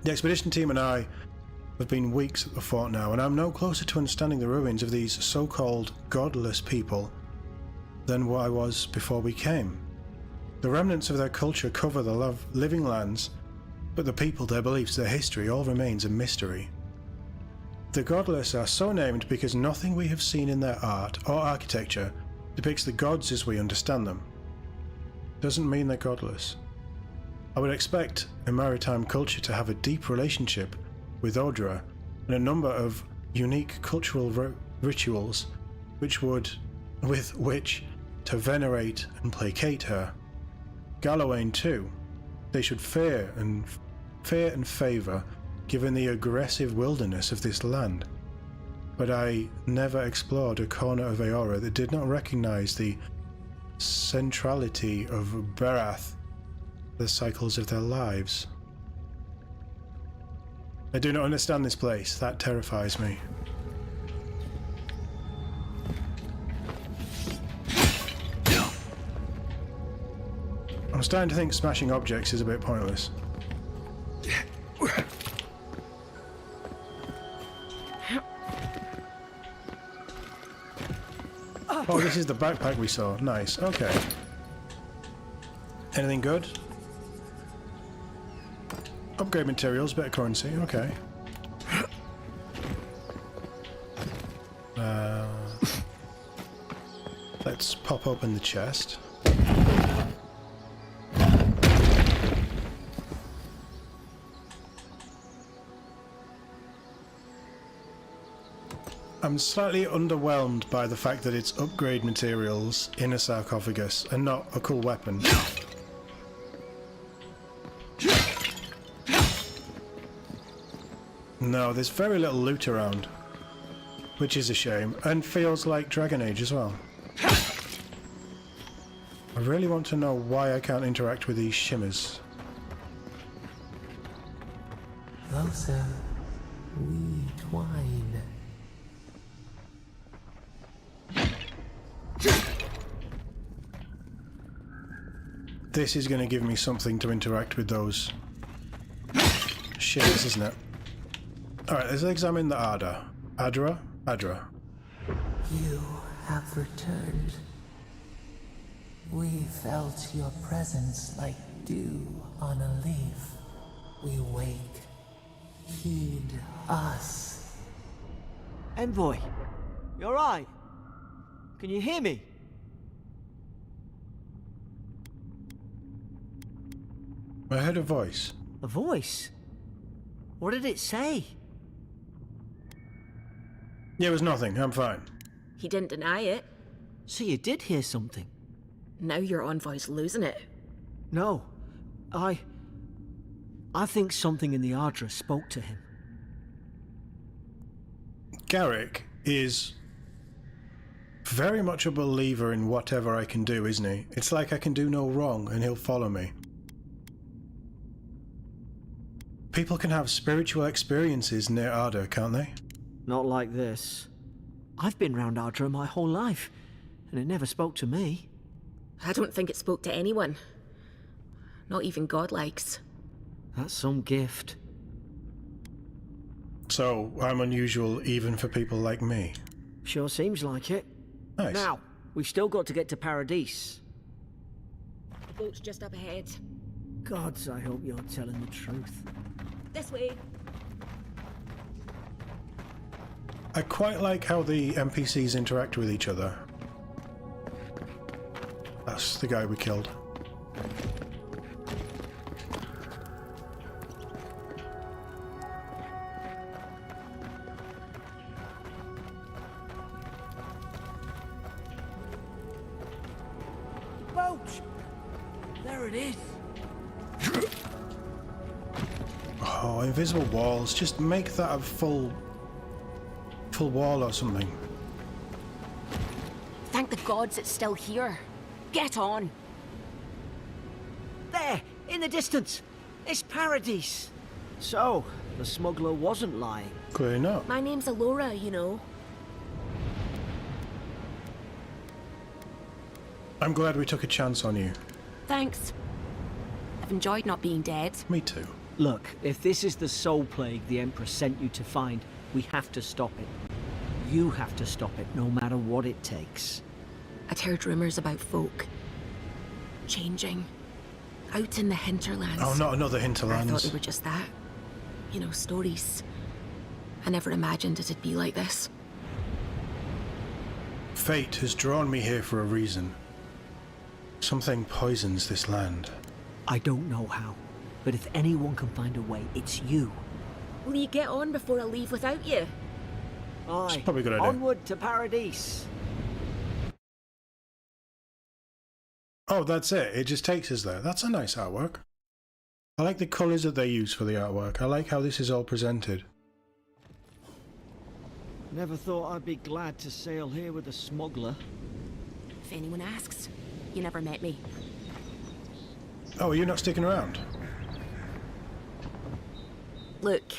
The expedition team and I have been weeks at the fort now, and I'm no closer to understanding the ruins of these so-called godless people than what I was before we came. The remnants of their culture cover the living lands, but the people, their beliefs, their history all remains a mystery. The godless are so named because nothing we have seen in their art or architecture depicts the gods as we understand them. Doesn't mean they're godless. I would expect a maritime culture to have a deep relationship with Odra and a number of unique cultural rituals with which to venerate and placate her. Gallowayne too. They should fear and favour given the aggressive wilderness of this land. But I never explored a corner of Eora that did not recognise the centrality of Berath, the cycles of their lives. I do not understand this place. That terrifies me. I'm starting to think smashing objects is a bit pointless. Oh, this is the backpack we saw. Nice. Okay. Anything good? Upgrade materials, bit of currency. Okay. Let's pop open the chest. I'm slightly underwhelmed by the fact that it's upgrade materials in a sarcophagus and not a cool weapon. No, there's very little loot around, which is a shame, and feels like Dragon Age as well. I really want to know why I can't interact with these shimmers. Closer, we twine. This is going to give me something to interact with those shimmers, isn't it? Alright, let's examine the Adra. Adra. You have returned. We felt your presence like dew on a leaf. We wake. Heed us. Envoy, you alright? Can you hear me? I heard a voice. A voice? What did it say? Yeah, it was nothing. I'm fine. He didn't deny it. So you did hear something? Now your envoy's losing it. No. I think something in the Adra spoke to him. Garrick is very much a believer in whatever I can do, isn't he? It's like I can do no wrong and he'll follow me. People can have spiritual experiences near Adra, can't they? Not like this. I've been round Adra my whole life, and it never spoke to me. I don't think it spoke to anyone. Not even godlikes. That's some gift. So, I'm unusual even for people like me. Sure seems like it. Nice. Now, we've still got to get to Paradise. The boat's just up ahead. Gods, I hope you're telling the truth. This way. I quite like how the NPCs interact with each other. That's the guy we killed. Boat! There it is. Oh, invisible walls. Just make that a full wall or something. Thank the gods it's still here. Get on. There, in the distance. It's Paradise. So, the smuggler wasn't lying. Clearly not. My name's Eora, you know. I'm glad we took a chance on you. Thanks. I've enjoyed not being dead. Me too. Look, if this is the soul plague the Emperor sent you to find, we have to stop it. You have to stop it, no matter what it takes. I'd heard rumours about folk changing out in the hinterlands. Oh, not another I hinterlands. thought they were just that. You know, stories. I never imagined it'd be like this. Fate has drawn me here for a reason. Something poisons this land. I don't know how, but if anyone can find a way, it's you. Will you get on before I leave without you? Aye. probably a good idea. Onward to Paradise. Oh, that's it. It just takes us there. That's a nice artwork. I like the colours that they use for the artwork. I like how this is all presented. Never thought I'd be glad to sail here with a smuggler. If anyone asks, you never met me. Oh, are you not sticking around? Look,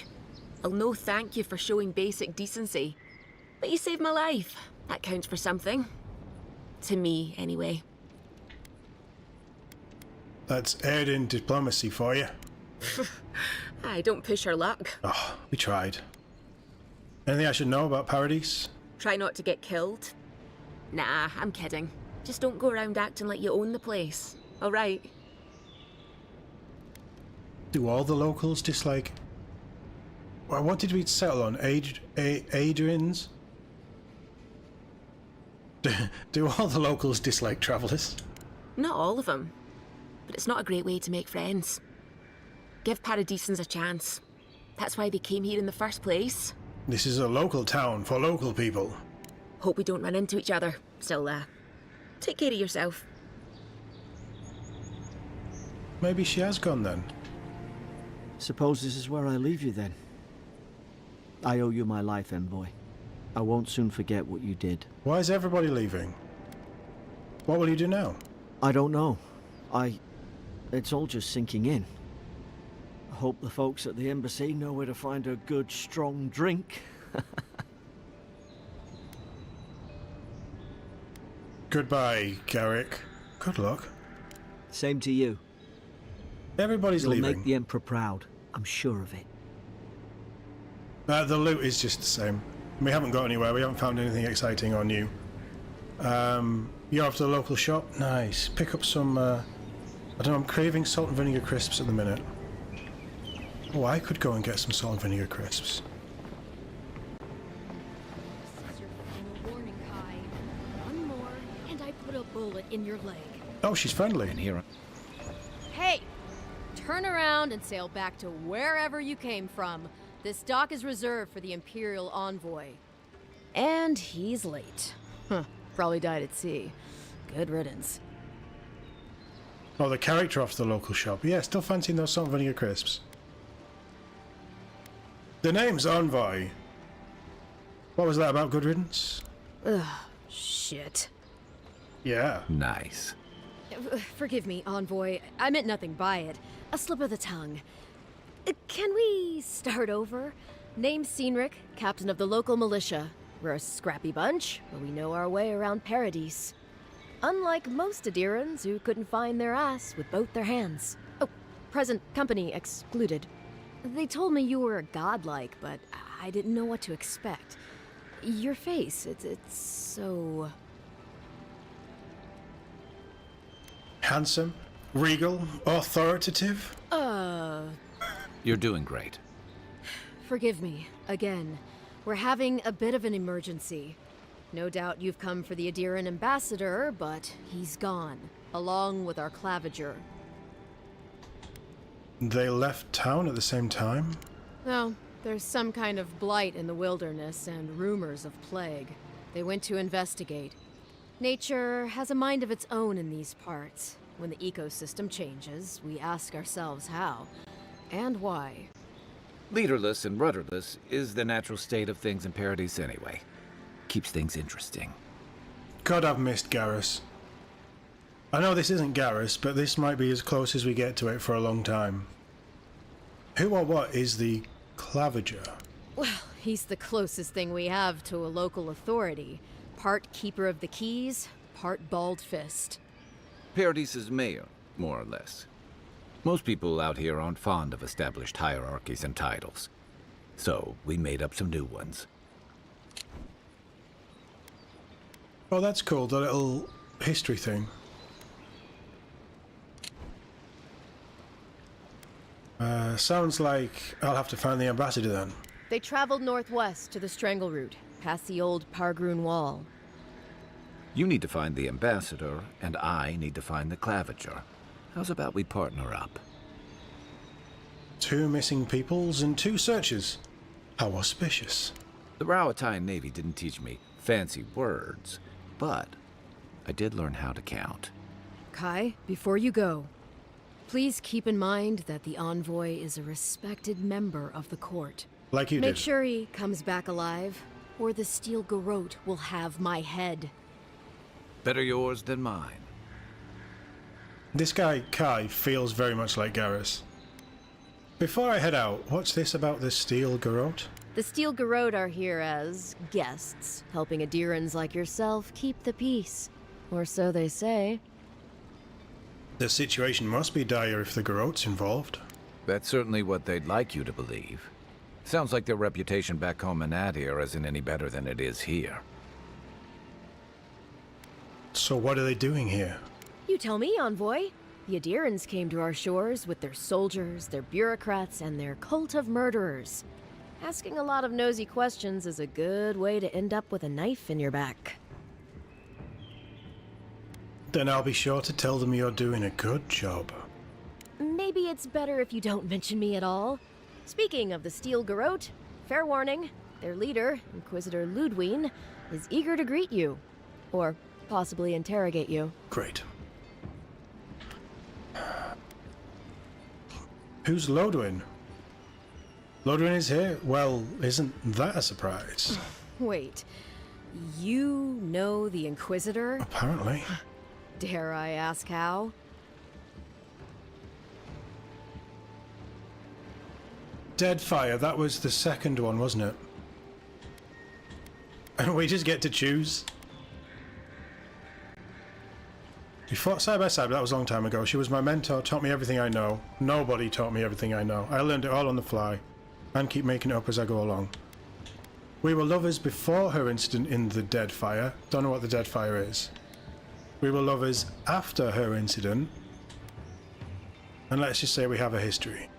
I'll no thank you for showing basic decency. But you saved my life. That counts for something. To me, anyway. That's aired in diplomacy for you. I don't push our luck. Oh, we tried. Anything I should know about Paradise? Try not to get killed. Nah, I'm kidding. Just don't go around acting like you own the place. Alright? Do all the locals dislike... Well, what did we settle on? Adrians? Do all the locals dislike travellers? Not all of them. But it's not a great way to make friends. Give Paradisans a chance. That's why they came here in the first place. This is a local town for local people. Hope we don't run into each other. Still, take care of yourself. Maybe she has gone then. Suppose this is where I leave you then. I owe you my life, Envoy. I won't soon forget what you did. Why is everybody leaving? What will you do now? I don't know. It's all just sinking in. I hope the folks at the embassy know where to find a good, strong drink. Goodbye, Garrick. Good luck. Same to you. Everybody's You'll leaving. make the Emperor proud. I'm sure of it. The loot is just the same. We haven't got anywhere. We haven't found anything exciting or new. You're off to the local shop? Nice. Pick up some, I don't know, I'm craving salt and vinegar crisps at the minute. Oh, I could go and get some salt and vinegar crisps. This is your final warning, Kai. One more, and I put a bullet in your leg. Oh, she's friendly. And here Hey! Turn around and sail back to wherever you came from. This dock is reserved for the Imperial Envoy. And he's late. Huh. Probably died at sea. Good riddance. Oh, the character off the local shop. Yeah, still fancying those salt and vinegar crisps. The name's Envoy. What was that about, good riddance? Ugh, shit. Yeah. nice. Forgive me, Envoy. I meant nothing by it. A slip of the tongue. Can we start over? Name's Cynric, captain of the local militia. We're a scrappy bunch, but we know our way around Paradise. Unlike most Adirans who couldn't find their ass with both their hands. Oh, present company excluded. They told me you were godlike, but I didn't know what to expect. Your face, it's so... Handsome, regal, authoritative. You're doing great. Forgive me, again. We're having a bit of an emergency. No doubt you've come for the Adiran ambassador, but he's gone, along with our claviger. They left town at the same time? Well, there's some kind of blight in the wilderness and rumors of plague. They went to investigate. Nature has a mind of its own in these parts. When the ecosystem changes, we ask ourselves how and why. Leaderless and rudderless is the natural state of things in Paradise anyway. Keeps things interesting. God, I've missed Garrus. I know this isn't Garrus, but this might be as close as we get to it for a long time. Who or what is the Clavager? Well, he's the closest thing we have to a local authority. Part keeper of the keys, part bald fist. Paradise's mayor, more or less. Most people out here aren't fond of established hierarchies and titles. So, we made up some new ones. Oh, that's cool, the little history thing. Sounds like I'll have to find the ambassador then. They traveled northwest to the Strangle Route, past the old Pargroon Wall. You need to find the ambassador, and I need to find the Clavager. How's about we partner up? 2 missing peoples and 2 searches. How auspicious. The Rowatine Navy didn't teach me fancy words, but I did learn how to count. Kai, before you go, please keep in mind that the envoy is a respected member of the court. Like you Make did. sure he comes back alive, or the Steel Garrote will have my head. Better yours than mine. This guy, Kai, feels very much like Garrus. Before I head out, what's this about the Steel Garrote? The Steel Garrote are here as guests, helping Adirans like yourself keep the peace. Or so they say. The situation must be dire if the Garrote's involved. That's certainly what they'd like you to believe. Sounds like their reputation back home in Adir isn't any better than it is here. So what are they doing here? You tell me, envoy. The Adirans came to our shores with their soldiers, their bureaucrats, and their cult of murderers. Asking a lot of nosy questions is a good way to end up with a knife in your back. Then I'll be sure to tell them you're doing a good job. Maybe it's better if you don't mention me at all. Speaking of the Steel Garrote, fair warning, their leader, Inquisitor Ludwine, is eager to greet you. Or possibly interrogate you. Great. Who's Lodwin? Lodwin is here? Well, isn't that a surprise? Wait, you know the Inquisitor? Apparently. Dare I ask how? Deadfire, that was the second one, wasn't it? And we just get to choose. We fought side by side, but that was a long time ago. She was my mentor, taught me everything I know. Nobody taught me everything I know. I learned it all on the fly, and keep making it up as I go along. We were lovers before her incident in the Deadfire. Don't know what the Deadfire is. We were lovers after her incident. And let's just say we have a history.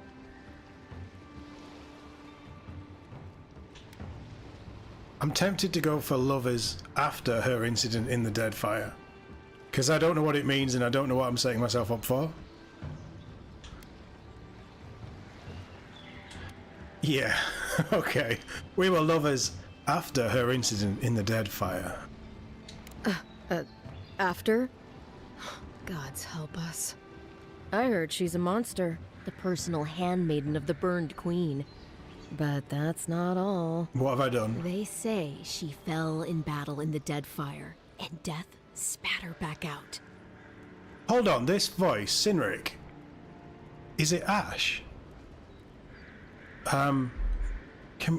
I'm tempted to go for lovers after her incident in the Deadfire. Because I don't know what it means and I don't know what I'm setting myself up for. Yeah, okay. We were lovers after her incident in the Deadfire. After? Gods help us. I heard she's a monster, the personal handmaiden of the Burned Queen. But that's not all. What have I done? They say she fell in battle in the Deadfire, and death spat her back out. Hold on, this voice, Sinric. Is it Ash?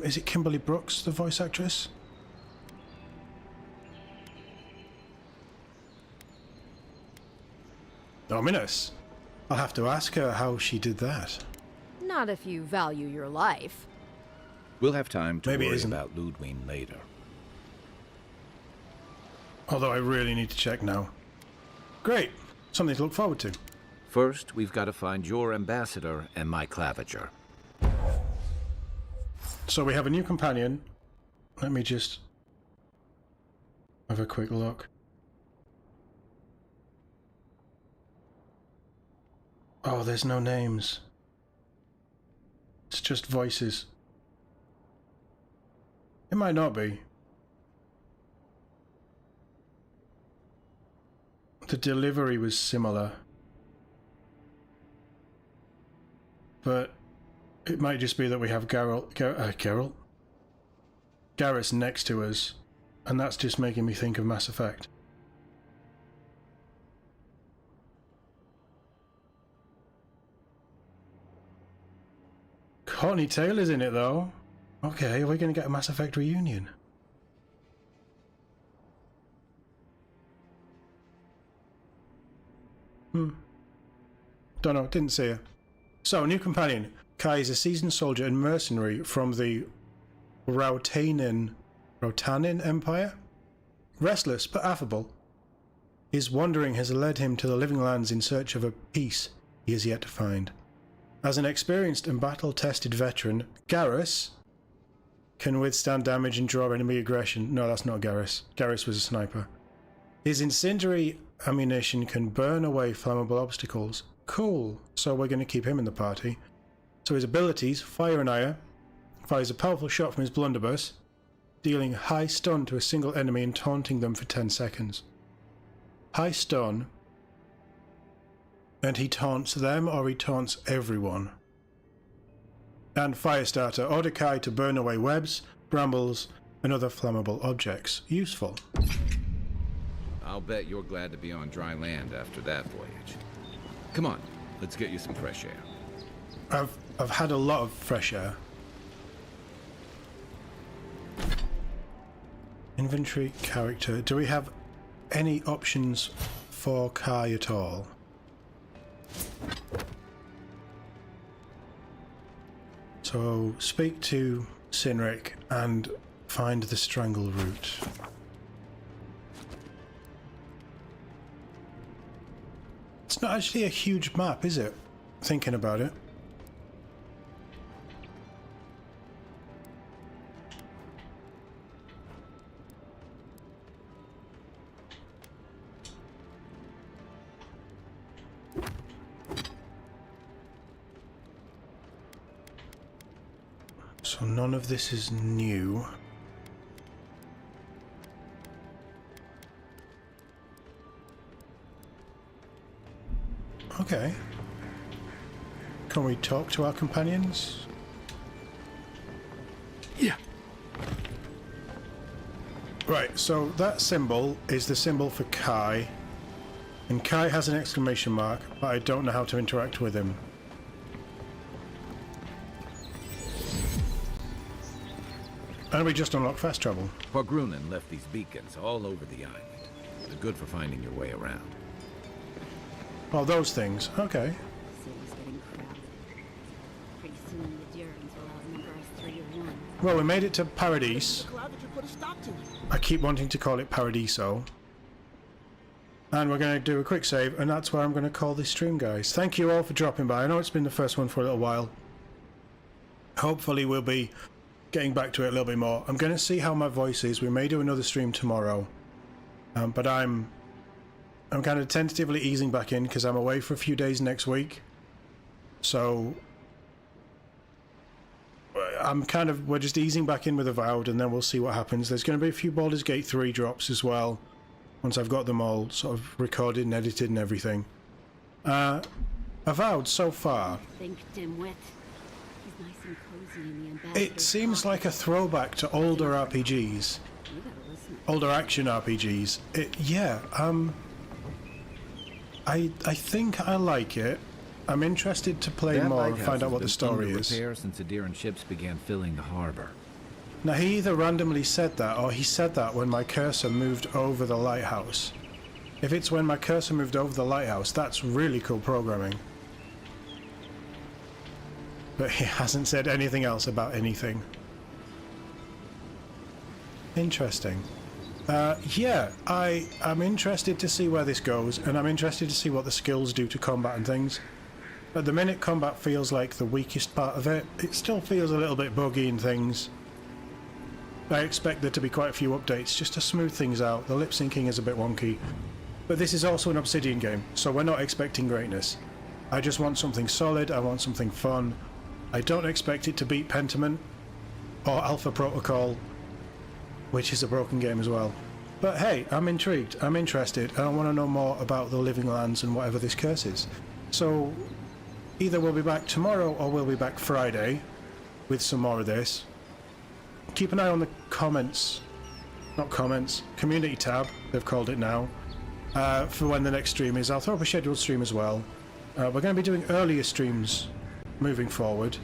Is it Kimberly Brooks, the voice actress? Ominous. I'll have to ask her how she did that. Not if you value your life. We'll have time to Maybe it worry isn't. about Ludwine later. Although I really need to check now. Great. Something to look forward to. First, we've got to find your ambassador and my Clavager. So we have a new companion. Let me just have a quick look. Oh, there's no names. It's just voices. It might not be. The delivery was similar. But It might just be that we have Garrus next to us, and that's just making me think of Mass Effect. Courtney Taylor's in it though. Okay, we're going to get a Mass Effect reunion. Don't know, didn't see her. So, new companion. Kai is a seasoned soldier and mercenary from the Rotanin Empire. Restless but affable, his wandering has led him to the Living Lands in search of a peace he has yet to find. As an experienced and battle-tested veteran, Garrus can withstand damage and draw enemy aggression. No, that's not Garrus. Garrus was a sniper. His incendiary ammunition can burn away flammable obstacles. Cool. So we're going to keep him in the party. So his abilities: Fire and Ire. Fires a powerful shot from his blunderbuss, dealing high stun to a single enemy and taunting them for 10 seconds. High stun, and he taunts them or he taunts everyone. And Firestarter. Order Kai to burn away webs, brambles, and other flammable objects. Useful. I'll bet you're glad to be on dry land after that voyage. Come on, let's get you some fresh air. I've had a lot of fresh air. Inventory, character. Do we have any options for Kai at all? So speak to Cynric and find the strangle route. It's not actually a huge map, is it? Thinking about it. So none of this is new. Okay. Can we talk to our companions? Yeah. Right, so that symbol is the symbol for Kai. And Kai has an exclamation mark, but I don't know how to interact with him. And we just unlocked fast travel. Grunin left these beacons all over the island. They're good for finding your way around. Oh, those things. Okay. City's getting crowded. Pretty soon the Durans will outnumber us 3 to 1. Well, we made it to Paradise. Glad that you put a stop to it. I keep wanting to call it Paradiso. And we're going to do a quick save, and that's where I'm going to call this stream, guys. Thank you all for dropping by. I know it's been the first one for a little while. Hopefully we'll be getting back to it a little bit more. I'm going to see how my voice is. We may do another stream tomorrow. But I'm kind of tentatively easing back in because I'm away for a few days next week. So we're just easing back in with Avowed, and then we'll see what happens. There's going to be a few Baldur's Gate 3 drops as well, once I've got them all sort of recorded and edited and everything. Avowed so far. Think, dimwit. He's nice and cozy in the ambassador's It seems like a throwback to older RPGs. You gotta listen. Older action RPGs. I think I like it. I'm interested to play That more and lighthouse find out has what the been story under is. repair since Adiran ships began filling the harbor. Now, he either randomly said that, or he said that when my cursor moved over the lighthouse. If it's when my cursor moved over the lighthouse, that's really cool programming. But he hasn't said anything else about anything. Interesting. Yeah, I'm interested to see where this goes, and I'm interested to see what the skills do to combat and things. At the minute, combat feels like the weakest part of it. It still feels a little bit buggy and things. I expect there to be quite a few updates just to smooth things out. The lip syncing is a bit wonky. But this is also an Obsidian game, so we're not expecting greatness. I just want something solid, I want something fun. I don't expect it to beat Pentiment or Alpha Protocol, which is a broken game as well. But hey, I'm intrigued, I'm interested, and I want to know more about the Living Lands and whatever this curse is. So either we'll be back tomorrow or we'll be back Friday with some more of this. Keep an eye on the comments, not comments, community tab, they've called it now, for when the next stream is. I'll throw up a scheduled stream as well. We're going to be doing earlier streams moving forward,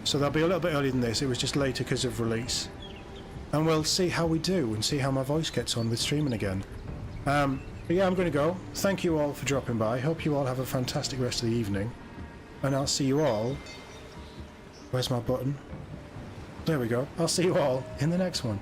so they'll be a little bit earlier than this. It was just later because of release. And we'll see how we do and see how my voice gets on with streaming again. But yeah, I'm going to go. Thank you all for dropping by. Hope you all have a fantastic rest of the evening. And I'll see you all... Where's my button? There we go. I'll see you all in the next one.